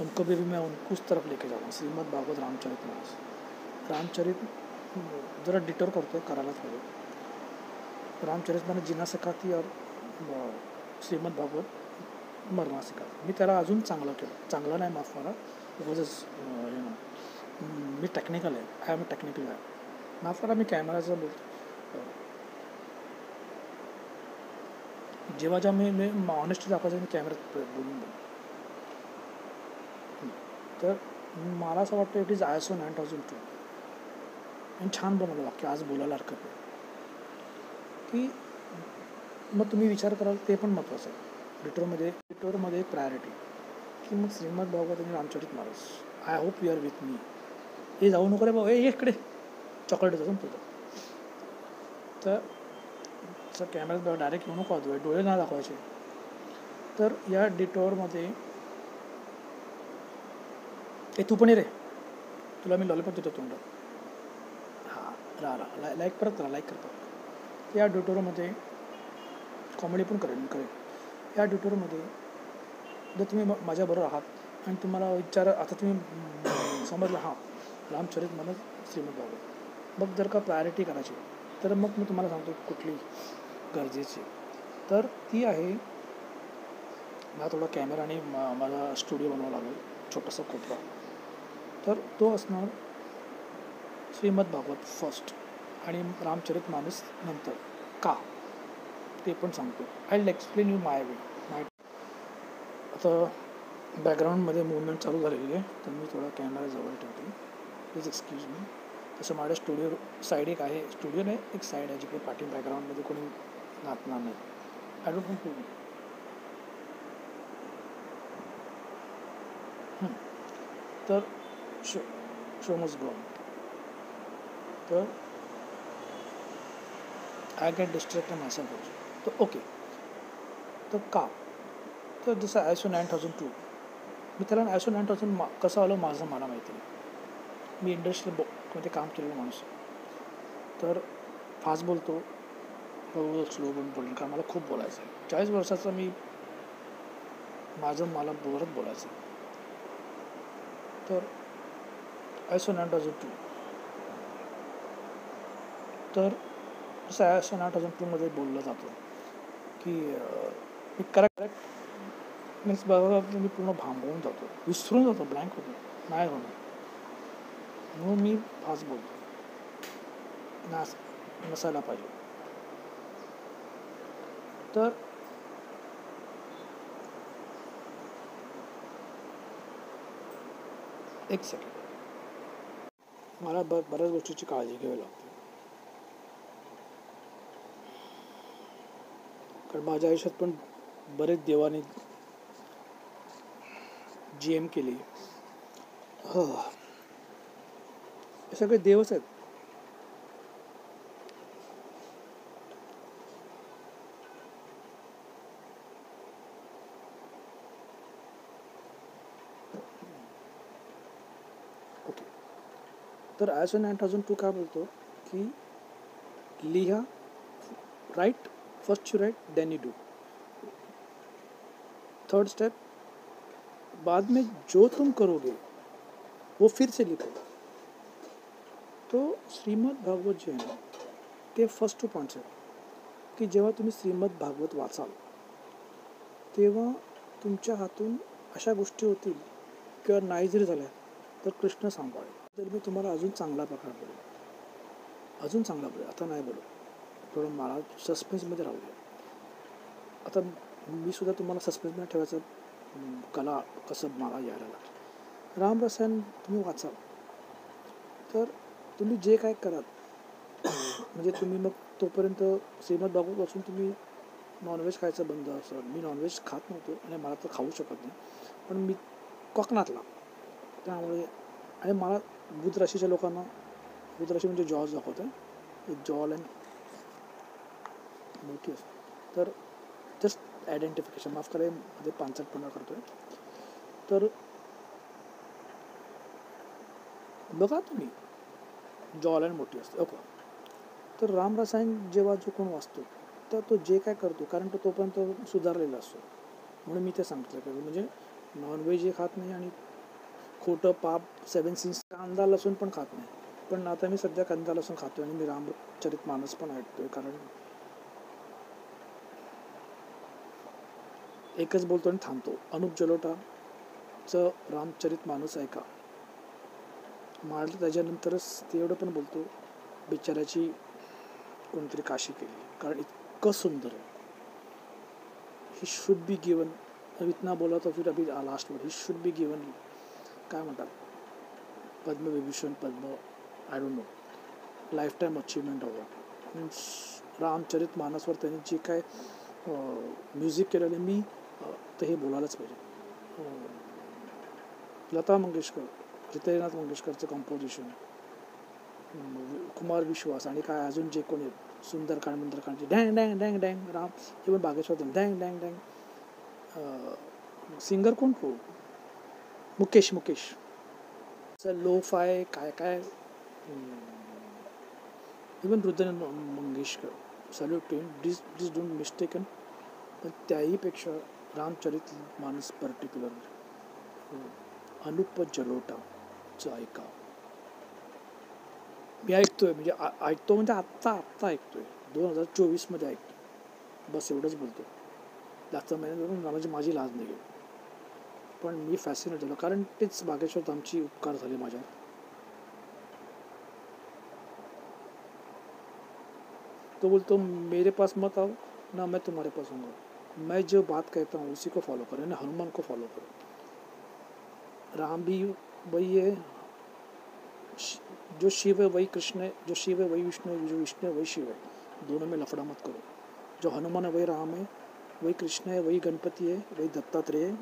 उनको भी मैं उनको उस तरफ लेके जाऊँगा. श्रीमद् भागवत रामचरित जरा डिटर करतो आहे, करायलाच पाहिजे. रामचरित मैंने जीना सिखाती और श्रीमद् भागवत मरना सिखाती. मी त्याला अजून चांगलं केलं, चांगलं नाही माफ करा, बिकॉज मी टेक्निकल आहे, आय एम टेक्निकल आहे, माफ करा. मी कॅमेराचं बोलतो, जेव्हा मी ऑनेस्टी दाखवायचं मी कॅमेऱ्यात बोलून तर मला असं वाटतं इट इज ISO 9002 आणि छान बनवलं वाक्य, आज बोलायला हरकत नाही की. मग तुम्ही विचार कराल ते पण महत्त्वाचं आहे. डिटोरमध्ये एक प्रायोरिटी, की मग श्रीमद भागवत आणि Ramcharit Manas. I hope you are with me. हे जाऊ नको रे भाऊ, हे इकडे चॉकलेट जाऊन तुझं. तर कॅमेऱ्यात डायरेक्ट येऊ नको, डोळे नाही दाखवायचे. तर या डिटोरमध्ये तू पण ये रे, तुला मी लॉलीपॉप देतो तोंडात. हां, लाईक करतो. या डिटोरमध्ये कॉमेडी पण करेन. या डिटोरमध्ये जर तुम्ही माझ्याबरोबर आहात आणि तुम्हाला आता तुम्ही समजलं हां रामचरित मानस श्रीमद भागवत, मग जर का प्रायोरिटी करायची तर मग मी तुम्हाला सांगतो कुठली गरजेची. तर ती आहे, मला थोडा कॅमेरा आणि माझा स्टुडिओ बनवावा लागेल, छोटासा कोपरा. तर तो असणार श्रीमद भागवत फर्स्ट आणि रामचरित मानस नंतर. का ते पण सांगतो. I will explain you my way. आता बॅकग्राऊंडमध्ये मूवमेंट चालू झालेली आहे, तर मी थोडा कॅमेरा जवळ ठेवतो, प्लीज एक्सक्यूज मी. तसं माझ्या स्टुडिओ साईड एक आहे, स्टुडिओ नाही एक साईड आहे जिकडे पाठी बॅकग्राऊंडमध्ये कोणी नाचणार नाही. I don't want to. तर शो मस्ट गो ऑन. तर I get distracted myself also. तर ओके, तर का, तर जसं ISO 9002, मी त्याला ISO 9000 कसं आलं माझं मला माहिती नाही. मी इंडस्ट्रीमध्ये काम केलेलं माणूस, तर फास्ट बोलतो, स्लो बोलतो, कारण मला खूप बोलायचं आहे. 40 वर्षाचा मी मला बोलायचं. तर ISO 9002, तर जसं ISO 9002 बोललं जातं की मी करेक्ट मीन्स बघा मी पूर्ण भांबवून जातो, विसरून जातो, ब्लँक होतो, नाही होणार. म्हणून मी फास्ट बोलतो, नसायला पाहिजे. तर एक सेकंड, मला बऱ्याच गोष्टीची काळजी घ्यावी लागते, कारण माझ्या आयुष्यात पण बरेच देवाने GM केली. हे सगळे देवच आहेत. ओके, तर ISO 9002 काय बोलतो की लिहा, right, first you write then you do, third step बाद में जो तुम करोगे वो फिर से लिखो. तो श्रीमद भागवत जे आहे ना, ते फर्स्ट 2 पॉईंट्स आहेत की जेव्हा तुम्ही श्रीमद भागवत वाचाल तेव्हा तुमच्या हातून अशा गोष्टी होतील किंवा नाही जरी झाल्या तर कृष्ण सांभाळेल. तर मी तुम्हाला अजून चांगला प्रकार बोलेल, आता नाही बोलू, थोडं मला सस्पेन्समध्ये राहू द्या. आता मी सुद्धा तुम्हाला सस्पेन्समध्ये ठेवायचं कला कसं मला यायला लागलं. रामरसायन तुम्ही वाचाल तर तुम्ही जे काय कराल म्हणजे तुम्ही मग तोपर्यंत श्रीमद भागवत वाचून तुम्ही नॉनव्हेज खायचं बंद असेल. मी नॉनव्हेज खात नव्हतो आणि मला तर खाऊ शकत नाही, पण मी कोकणातला त्यामुळे, आणि मला बुध राशीच्या लोकांना, बुध राशी म्हणजे जॉज दाखवत आहे, जॉल अँड मोठी असते, तर जस्ट आयडेंटिफिकेशन, माफ करा मध्ये 5-8 करतो आहे. तर बघा तुम्ही, जॉल अँड मोठी असते. ओके, तर रामरसायन जेव्हा जो कोण वाचतो तर तो जे काय करतो, कारण तो तोपर्यंत सुधारलेला असतो, म्हणून मी ते सांगितलं की म्हणजे नॉनव्हेज हे खात नाही आणि खोटं पाप 7 सिन्स, कांदा लसूण पण खात नाही. पण आता मी सध्या कांदा लसूण खातो आणि मी रामचरित मानस पण ऐकतोय, कारण एकच बोलतो आणि थांबतो. अनुप जलोटाचं रामचरित मानस ऐका, मारलं त्याच्यानंतरच ते एवढं पण बोलतो बिचाऱ्याची कोणतरी काशी केली, कारण इतकं सुंदर आहे. ही शुड बी गिवन, इतना बोला तो फिर अभी last word, he should be given, काय म्हणतात, Padma Vibhushan, I don't know, lifetime achievement award. Means रामचरित मानसवर त्यांनी जे काय म्युझिक केलेलं, मी तर हे बोलायलाच पाहिजे. लता मंगेशकर, जितेंद्रनाथ मंगेशकरचं कंपोजिशन, कुमार विश्वास आणि काय अजून जे कोणी सुंदरकांड डँग डँग डँग डँग राम, हे पण बागेश्वर डँग डँग डँग. सिंगर कोण तो? मुकेश लो फाय काय काय. Even Hriday Mangeshkar, salute to him, please don't mistaken. पण त्याहीपेक्षा रामचरित मानस पर्टिक्युलर अनुप जलोटाचं ऐका. मी ऐकतोय म्हणजे ऐकतो म्हणजे आत्ता ऐकतोय, 2024 ऐकतो. बस एवढंच बोलतो. जास्त महिन्यात माझी लाज नाही. पण मी फॅसिनेट झालो, कारण तेच बागेश्वर आमची उपकार झाले माझ्यावर. तो बोलतो मेरे पास मत आओ ना मैं तुम्हारे पास आऊँगा, मैं जो बात कहता हूँ उसी को फॉलो करो, ना हनुमान को फॉलो करो. राम भी वही है, जो शिव है वही कृष्ण है, जो शिव है वही विष्णु है, जो विष्णु है वही शिव है. दोनों में लफड़ा मत करो. जो हनुमान है वही राम है, वही कृष्ण है, वही गणपति है, वही दत्तात्रेय है,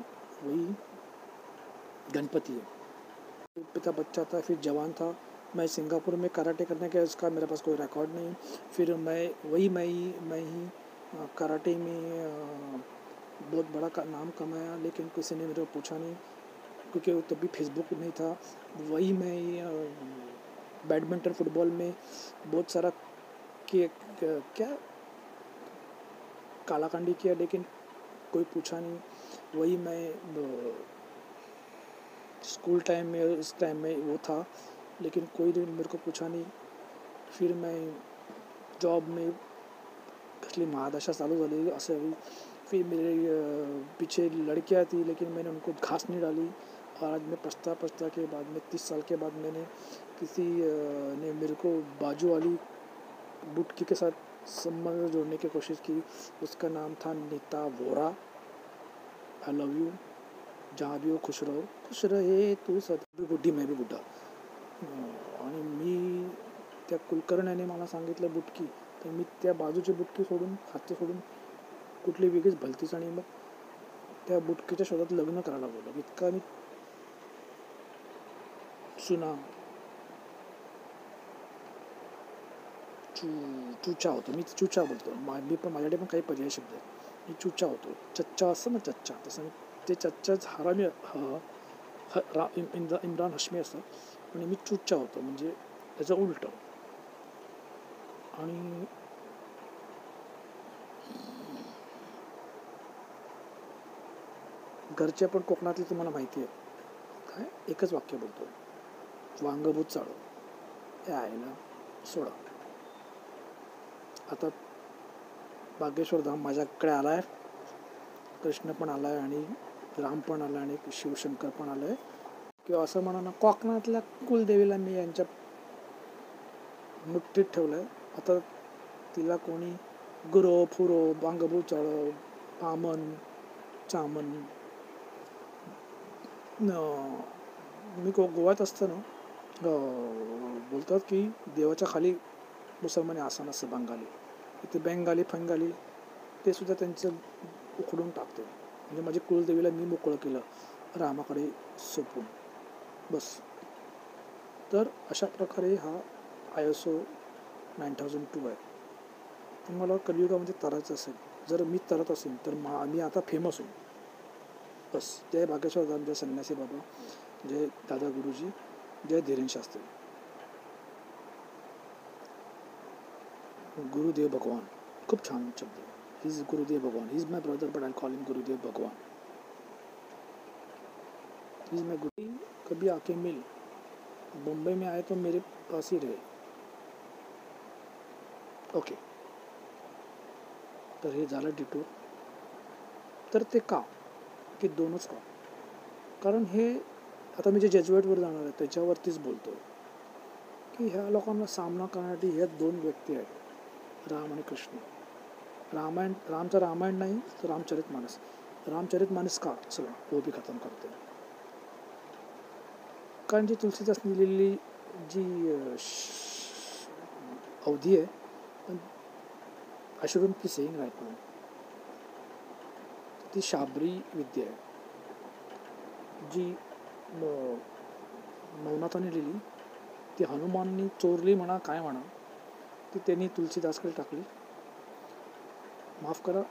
वही गणपति है. पिता बच्चा था, फिर जवान था. मैं सिंगापुर में कराटे करने का उसका मेरे पास कोई रिकॉर्ड नहीं. फिर मैं ही कराटे में बहुत बड़ा नाम कमाया, लेकिन किसी ने मेरे को पूछा नहीं, क्योंकि तभी फेसबुक नहीं था. वही मैं बैडमिंटन फुटबॉल में बहुत सारा क्या कालाकांडी किया, लेकिन कोई पूछा नहीं. वही मैं स्कूल टाइम में इस टाइम में वो था, लेकिन कोई मेरे को पूछा नहीं. फिर मैं जॉब में कसली महादशा चालू झाली असं. फिर मेरे पीछे लड़कियां थी, लेकिन मैंने उनको घास नहीं डाली. और आज मैं पछता के बाद में 30 साल के बाद मैंने किसी ने मेरे को बाजू वाली बुटकी के साथ संबंध जोड़ने की कोशिश की. उसका नाम था Nita Vora. I love you, जहाँ भी हो खुश रहो, खुश रहे तू सदा. बुड्ढी मैं भी बुड्ढा. आणि मी त्या कुलकर्ण्याने मला सांगितलं बुटकी, तर मी त्या बाजूची बुटकी सोडून, हातचं सोडून कुठली वेगळीच भलतीच, आणि मग त्या बुटकीच्या शोधात लग्न करायला बोललो. इतका मी सुना चुचा होतो. मी चुचा बोलतो. मी पण माझ्याकडे पण काही पर्याय शब्द आहेत. मी चुचा होतो. चच्चा असतं ना, चच्चा, तसं ते चच्चाच हरामी इम्रान हश्मी असतं, आणि मी चुचा होतो, म्हणजे त्याचं उलट. आणि घरचे पण कोकणातले तुम्हाला माहिती आहे काय, एकच वाक्य बोलतो, वांगभूत चाळो. हे आहे ना, सोडा. आता बागेश्वर धाम माझ्याकडे आला आहे. कृष्ण पण आला आहे, आणि राम पण आला, आणि शिवशंकर पण आलं आहे. किंवा असं म्हणा ना, कोकणातल्या कुलदेवीला मी यांच्या मुठ्ठीत ठेवलं आहे. आता तिला कोणी गुरो फुरो, वांगभूत चाळो, पामन चामन. मी गोव्यात असताना बोलतात की देवाच्या खाली मुसलमानी आसन असतं, बंगाली. इथे बंगाली ते सुद्धा त्यांचं उखडून टाकते. म्हणजे माझ्या कुलदेवीला मी मोकळं केलं रामाकडे सोपून, बस. तर अशा प्रकारे हा ISO 9002 आहे. तुम्हाला कलियुगामध्ये तरायचं असेल, जर मी तरत असेल तर मी आता फेमस होईल, बस. जय बागेश्वर धाम, जय संन्यासी बाबा, जय दादा गुरुजी, जय धीरेन शास्त्री. गुरुदेव भगवान खूप छान शब्द. ही is Gurudev Bhagwan. He is my brother, but I call him Gurudev Bhagwan. He is माय गुरु. कभी आके मिल, मुंबई में आए तो मेरे पास ही रहे. ओके. तर हे झालं डिटूर. तर ते का की दोनच का, कारण हे आता मी जे जेजुएटवर जाणार आहे त्याच्यावरतीच बोलतो की ह्या लोकांना सामना करण्यासाठी ह्या 2 व्यक्ती आहेत, राम आणि कृष्ण. रामचं रामायण नाही तर रामचरितमानस का, चला वो भी खतम करते. कारण जी तुलसीदास लिहिलेली जी अवधी आहे, I shouldn't be saying right now, ती शाबरी विद्या आहे, जी नवनाथाने लिहिली, ती हनुमाननी चोरली म्हणा काय म्हणा, ती त्यांनी तुलसीदासकडे टाकली. माफ़ करा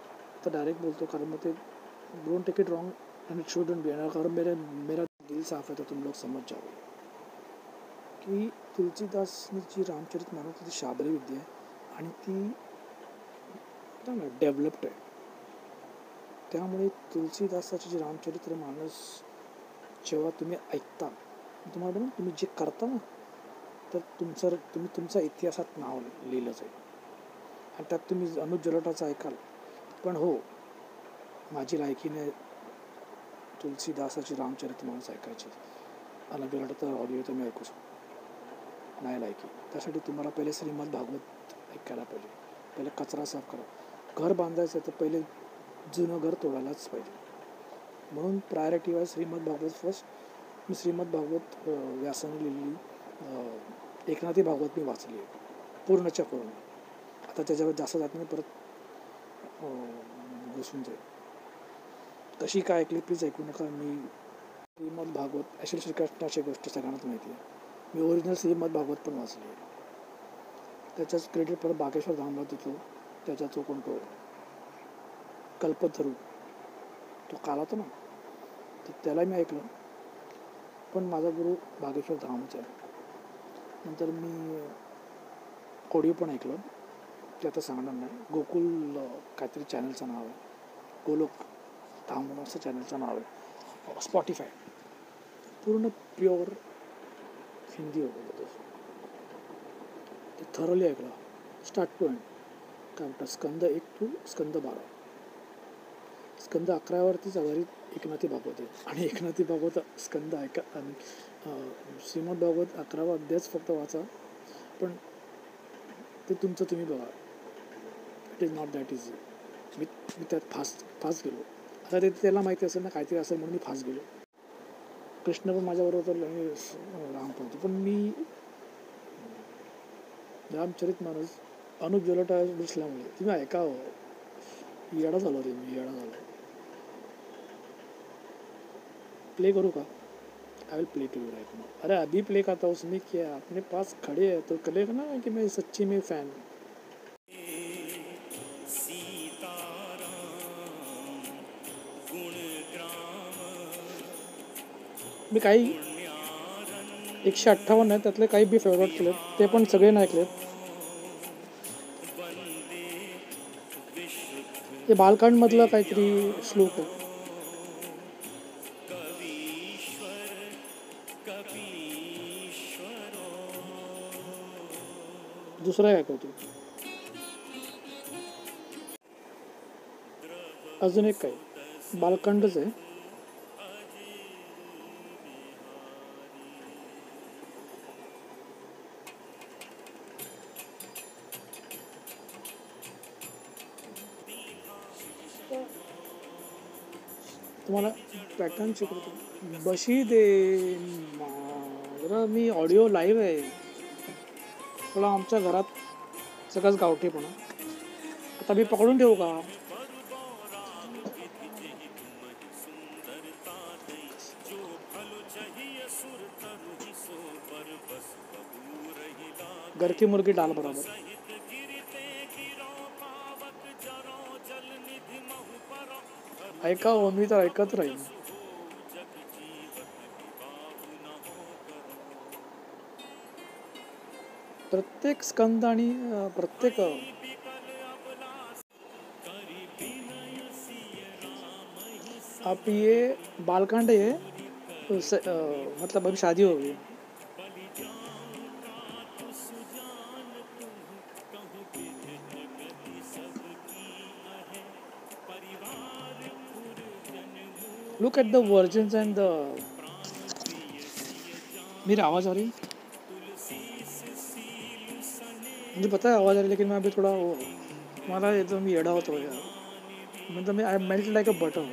तर डायरेक्ट बोलतो, कारण मग ते don't take it wrong and it shouldn't be, कारण मेरा दिल साफ है तो तुम लोग समझ जाओगे की तुलसीदासनी जी रामचरितमानस ती शाबरी विद्या आहे आणि ती डेव्हलप्ड आहे. त्यामुळे तुलसीदासाचे जे रामचरितमानस जेव्हा तुम्ही ऐकता, तुम्हाला तुम्ही जे करता ना, तर तुम्ही तुमच्या इतिहासात नाव लिहिलं जाईल. आणि त्यात तुम्ही अनुज जलोटाचं ऐकाल, पण हो, माझी लायकी नाही तुलसीदासाची रामचरितमानस ऐकायची. अनुज जलोटाचा ऑडिओ तर मी ऐकू शकतो, नाही लायकी. त्यासाठी तुम्हाला पहिले श्रीमद भागवत ऐकायला पाहिजे. पहिले कचरा साफ करा. घर बांधायचं तर पहिले जुनं घर तोडायलाच पाहिजे. म्हणून priority wise Shrimad Bhagwat first. मी श्रीमद भागवत व्यासाने लिहिलेली एकनाथी भागवत मी वाचली आहे पूर्णच्या पूर्ण. आता त्याच्यावर जास्त जात नाही, परत घुसून जाईल. कशी काय ऐकली प्लीज ऐकू नका. मी श्रीमद भागवत ॲक्च्युली श्रीकृष्णाची गोष्ट सगळ्यांनाच माहिती आहे. मी ओरिजिनल श्रीमद भागवत पण वाचली आहे. त्याच्याच क्रेडिट परत बागेश्वर धामला देतो. त्याचा तो कोणतो कल्पतरू तो कालातो ना, तर त्याला मी ऐकलं, पण माझा गुरु बागेश्वर धामचा आहे. नंतर मी ऑडिओ पण ऐकलं, ते आता सांगणार नाही. गोकुल काहीतरी चॅनलचं नाव आहे, गोलोक धाम म्हणून असं चॅनलचं नाव आहे, स्पॉटिफाय. पूर्ण प्युअर हिंदी होतं ते थरली ऐकलं स्टार्ट टू एंड. काय म्हणतात, स्कंद 1 to स्कंद 12. स्कंद 11वरतीच आधारित एकनाथी भागवत आहे. आणि एकनाथी भागवत स्कंद ऐका आणि श्रीमद भागवत 11वा अध्यायच फक्त वाचा, पण ते तुमचं तुम्ही बघा. It is not that easy. मी त्यात फास्ट गेलो. आता ते त्याला माहिती असेल ना काहीतरी असेल म्हणून मी फास्ट गेलो. कृष्ण पण माझ्याबरोबर राम पडतो, पण मी रामचरितमानस अनुज जलोटा दिसल्यामुळे तुम्ही ऐकावं. येडा झालो रे मी, येडा झालो. प्ले करू का? I will play to you right now. अरे अभी प्ले करता हूँ, उसमें क्या अपने पास खड़े है तो करेगा ना कि मैं सच्ची में फ़ैन हूँ. मी काही 158 आहेत, त्यातले काही बी फेवरेट केलेत, ते पण सगळे नाही ऐकलेत. ते बालकांडमधलं काहीतरी श्लोक आहे. दुसरा ऐकवतो. अजून एक काही बालकांडच आहे. तुम्हाला पॅटर्न शिकवतो. बशी दे जरा, मी ऑडिओ लाईव्ह आहे. थोडा आमच्या घरात सगळंच गावठीपणा. आता मी पकडून ठेवू का? घर की मुर्गी डाल बराबर. ऐका, मी तर ऐकत राहील. प्रत्येक स्कंद आणि प्रत्येक आप ये बालकांड है मतलब अभी शादी हो गई. Look at the virgins and the. मेरी आवाज़ आ रही है? मुझे पता है आवाज़ आ रही है, लेकिन मैं अभी थोड़ा वो हमारा एकदम येड़ा होता है यार. मतलब मैं आई मेल्ट लाइक अ बटर.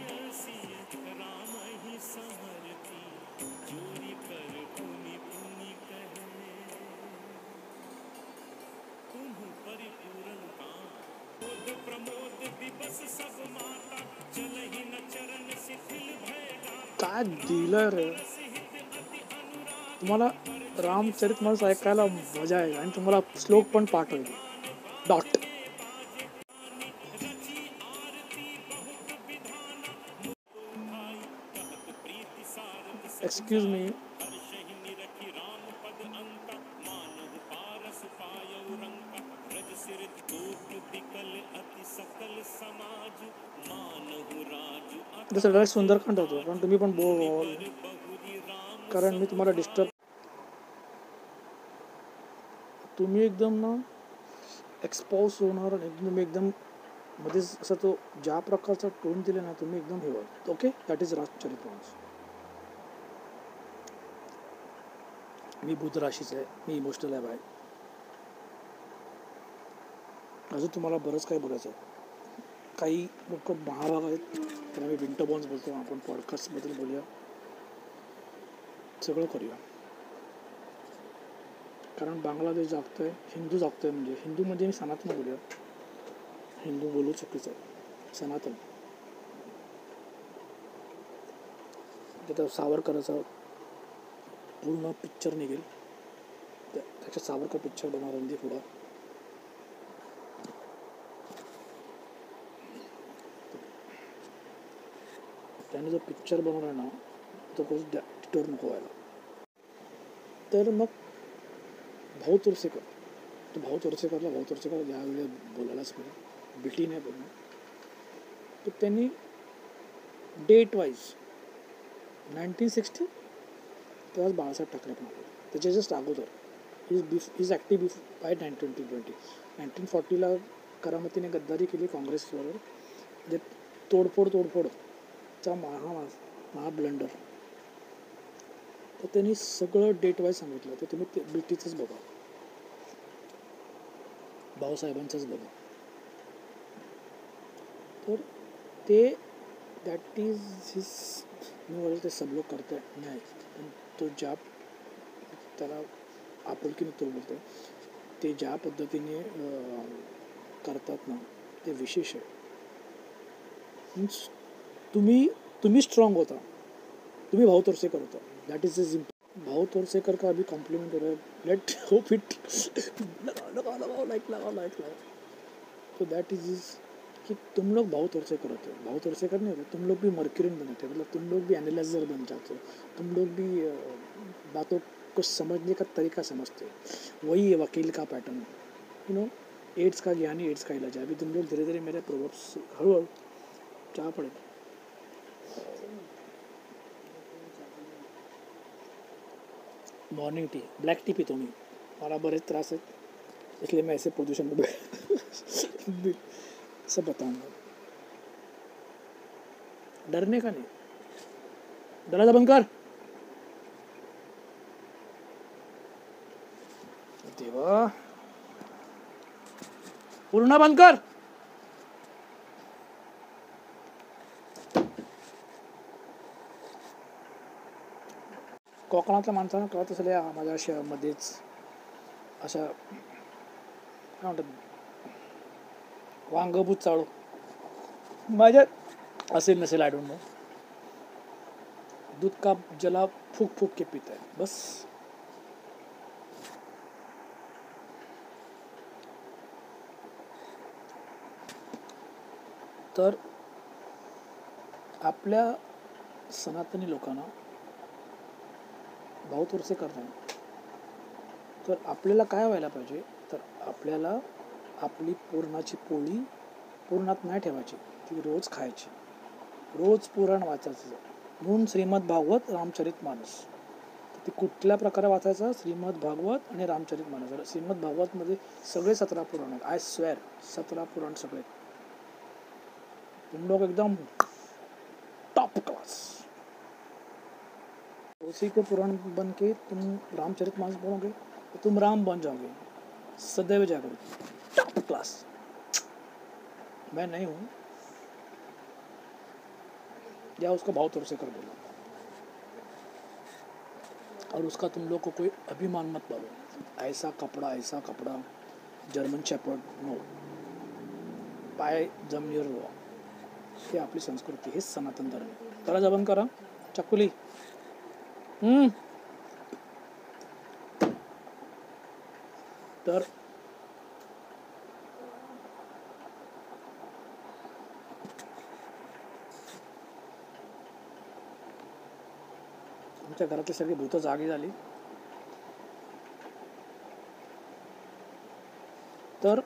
काय डीलर तुम्हाला रामचरितमानस ऐकायला मजा येईल आणि तुम्हाला श्लोक पण पाठ होईल. डॉट. Excuse me. सगळ्यात सुंदरकांड होतो, पण तुम्ही पण बोर व्हाल कारण मी तुम्हाला डिस्टर्ब. तुम्ही एकदम ना एक्सपॉज होणार आणि तुम्ही एकदम मध्ये असं तो ज्या प्रकारचा टोन दिला ना तुम्ही एकदम हे व्हाल. Okay, that is Ramcharitmanas. मी बुध राशीचं आहे, मी इमोशनल आहे बाय. अजून तुम्हाला बरंच काही बोलायचं आहे. काही लोक महाभाग आहेत त्याला मी विंटर बॉन्स बोलतो. आपण पॉडकास्टबद्दल बोलूया, सगळं करूया. कारण बांगलादेश जागतोय, हिंदू जागतोय. म्हणजे हिंदूमध्ये मी सनातन बोलूया. हिंदू बोलू चुकीचं आहे, सनातन. त्याचा सावरकराचा पूर्ण पिक्चर निघेल, त्याच्या सावरकर पिक्चर बनवणार रणदी पुढं. त्याने जो पिक्चर बनवला ना तो कोण डिटोर नको व्हायला. तर मग भाऊ तोरसेकर, तो भाऊ तोरसेकर यावेळी बोलायलाच पाहिजे. बिटी नाही बोलणं. तर त्यांनी डेट वाईज 1960 तेव्हा बाळासाहेब ठाकरे पण आले, त्याच्या जस्ट अगोदर इज ॲक्टिव्ह बाय 1920. 1940ला करामतीने गद्दारी केली काँग्रेसबरोबर. म्हणजे तोडफोडचा महा ब्लंडर. तर त्यांनी सगळं डेट वाईज सांगितलं. तर तुम्ही ते बीटीचंच बघा, भाऊसाहेबांचंच बघा. तर ते दॅट इज हिज ते सब लोक करत नाही, पण तो ज्या त्याला आपुलकीने तो बोलतो ते ज्या पद्धतीने करतात ना ते विशेष आहे. मीन्स तुम्ही स्ट्राँग होता, तुम्ही भाऊ तोरसेकर होता. That is is Bhau Torsekar का अभी कॉम्प्लीमेंट हो रहा है. Let hope it. लगाओ लाइक. तो दैट इज कि तुम लोग भाऊ तोरसेकर होते. भाऊ तोरसेकर नहीं होते, तुम लोग भी मर्क्यूरियन बनते, मतलब तुम लोग भी एनालाइजर बन जाते हो. तुम लोग भी बातों को समझने का तरीका समझते हो. वही है वकील का पैटर्न. एड्स का ज्ञानी एड्स का इलाज है. अभी तुम लोग धीरे धीरे मेरे प्रोवर्ब्स हळूहळू चहा पड़े. मॉर्निंग टी, ब्लॅक टी पितो मी. मला बरेच त्रास आहेत, इसलिए मैं ऐसे पोजिशन में सब बताऊंगा. डरने का नहीं. दरवाजा बंद कर. देवा, पूर्ण बंद कर. कोकणातल्या माणसांना कळत असेल या माझ्या शहरामध्येच अशा काय म्हणतात वांगभूत चाळू माझ्या असेल नसेल, आय डोंट नो. दूध का जला फूक फूक के पीता है बस. तर आपल्या सनातनी लोकांना भाऊ तोरसेकर नाही. तर आपल्याला काय व्हायला पाहिजे, तर आपल्याला आपली पुरणाची पोळी पुरणात नाही ठेवायची, ती रोज खायची, रोज पुराण वाचायचं. म्हणून श्रीमद भागवत रामचरितमानस. ती कुठल्या प्रकारे वाचायचं, श्रीमद भागवत आणि रामचरितमानस. श्रीमद भागवतमध्ये सगळे 17 पुराण आहेत. आय स्वेअर 17 पुराण सगळे. तुम लोग एकदम टॉप क्लास. उसी के पुराण बन के तुम रामचरितमानस बोलोगे तो तुम राम बन जाओगे सदैव जागरूक. Top class. मैं नहीं हूँ, या उसका भाव तोरसेकर बोलो. और उसका तुम लोग को कोई अभिमान मत पालो. ऐसा कपड़ा जर्मन शेपर्ड नो. पाय जमिनीवर रोवा. ही आपली संस्कृती, हेच सनातन धर्म. त्याला जबन करा चकुली. तर आमच्या घरातली सगळी भूतं जागी झाली. तर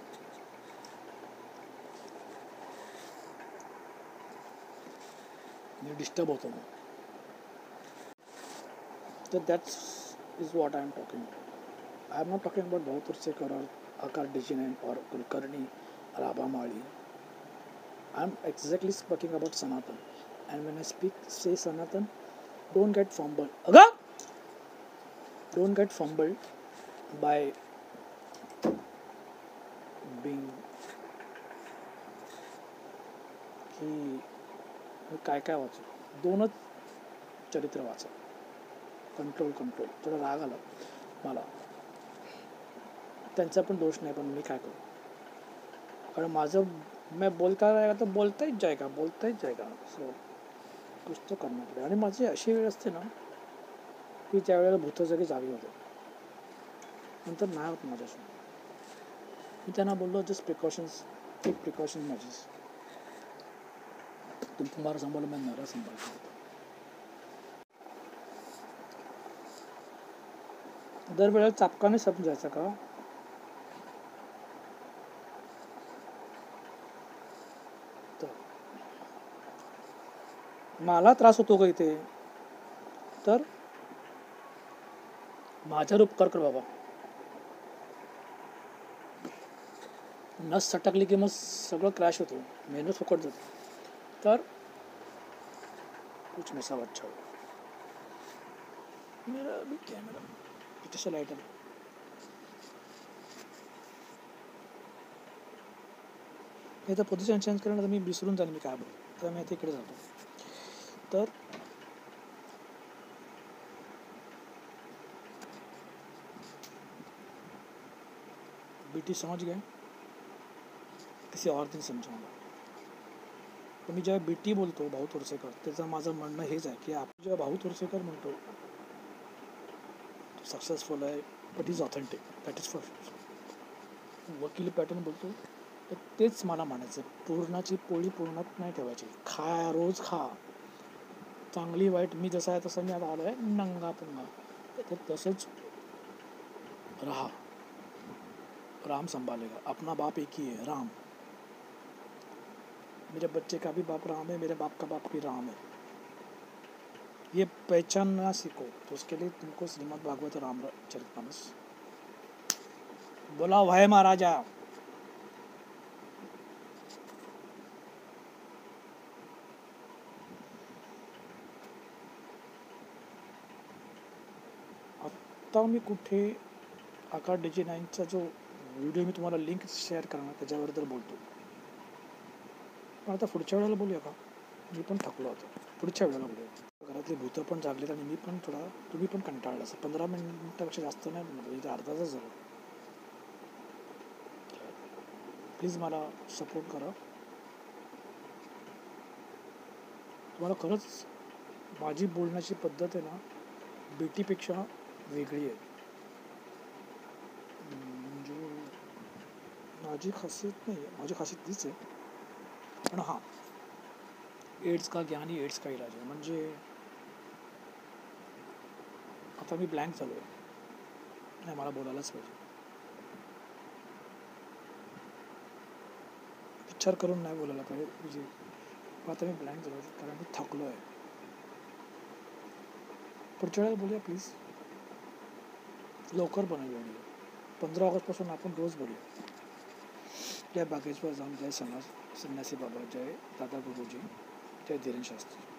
मी डिस्टर्ब होतो मग. तर that's is what I am talking. I am not talking about Bhau Tursekar और आकार डिजिनॅन और कुलकर्णी राबा माळी. I am exactly speaking about Sanatan. And when I speak say Sanatan, don't get fumbled. अगं, don't get fumbled by being की मी काय काय वाचू. 2च चरित्र वाचा. कंट्रोल. थोडा राग आला मला. त्यांचा पण दोष नाही, पण मी काय करू. कारण माझं मैं बोलता रहेगा तो बोलता ही जाएगा. सो कुछ तो करना पडेल. आणि माझी अशी वेळ असते ना की ज्या वेळेला भूतं सगळी जागी होते, नंतर नाही होत माझ्याशी. मी त्यांना बोललो just precautions, take precaution measures. तुम तुम्हारा संभालो, मैं मेरा संभालता. दरवेळेला चापकाने समजायचं का. मला त्रास होतो का इथे, तर माझ्यावर उपकार कर बाबा. नस सटकली की मग सगळं क्रॅश होतो, मेहनत फुकट जाते. तर कुछ नसा अच्छा हो. मेरा अभी कॅमेरा तिथे लाईट आली. हे तर पोझिशन चेंज करणार, तर मी विसरून जाईल मी काय बोलतो. तर मी आता इकडे जातो. तर बीटी समझ गए, किसी और दिन समजाऊंगा. तर मी जेव्हा बीटी बोलतो भाऊ तुरसेकर, त्याचं माझं म्हणणं हेच आहे की आपण जेव्हा भाऊ तुरसेकर म्हणतो सक्सेसफुल आहे, but is authentic, that is first. वकील पॅटर्न बोलतो, तर तेच मला म्हणायचं. पूर्णाची पोळी पूर्णात नाही ठेवायची. रोज खा. चांगली वाईट मी जसा आहे तसं मी आता आलो आहे नंगा पुन्हा. तर तसंच रहा. राम संभालेगा. अपना बाप एक ही है, राम. मेरे बच्चे का भी बाप राम है, मेरे बाप का बाप भी राम है. ये पहचानना सीखो. तो उसके लिए तुमको श्रीमद् भागवत रामचरितमानस बोला हुआ है महाराजा. आता मी कुठे आकार डिजिनाईनचा जो व्हिडिओ मी तुम्हाला लिंक शेअर करणार त्याच्याबद्दल बोलतो. पण आता पुढच्या वेळेला बोलूया का. मी पण थकलो होतो. पुढच्या वेळेला बोलूया. घरातली भूतं पण जागलीत आणि मी पण थोडा, तुम्ही पण कंटाळला. असं 15 मिनिटापेक्षा जास्त नाही म्हणतो, इथे अर्धा तास झाला. प्लीज मला सपोर्ट करा. तुम्हाला खरंच माझी बोलण्याची पद्धत आहे ना बीटीपेक्षा वेगळी आहे. म्हणजे माझी खासियत नाही आहे, माझी खासियत तीच आहे. पण हां, एड्स का ज्ञान ही एड्स का इलाज आहे. म्हणजे आता मी ब्लँक झालो आहे. नाही, मला बोलायलाच पाहिजे. विचार करून नाही बोलायला पाहिजे. म्हणजे आता मी ब्लँक झालो कारण मी थकलो आहे. पुढच्या वेळेला बोलूया प्लीज. लवकर बनवूया व्हिडिओ. 15 ऑगस्टपासून आपण रोज बोलूया. जय बागेश्वर जाऊन, जय संन्यासी बाबा, जय दादा गुरुजी, जय धीरेन शास्त्री.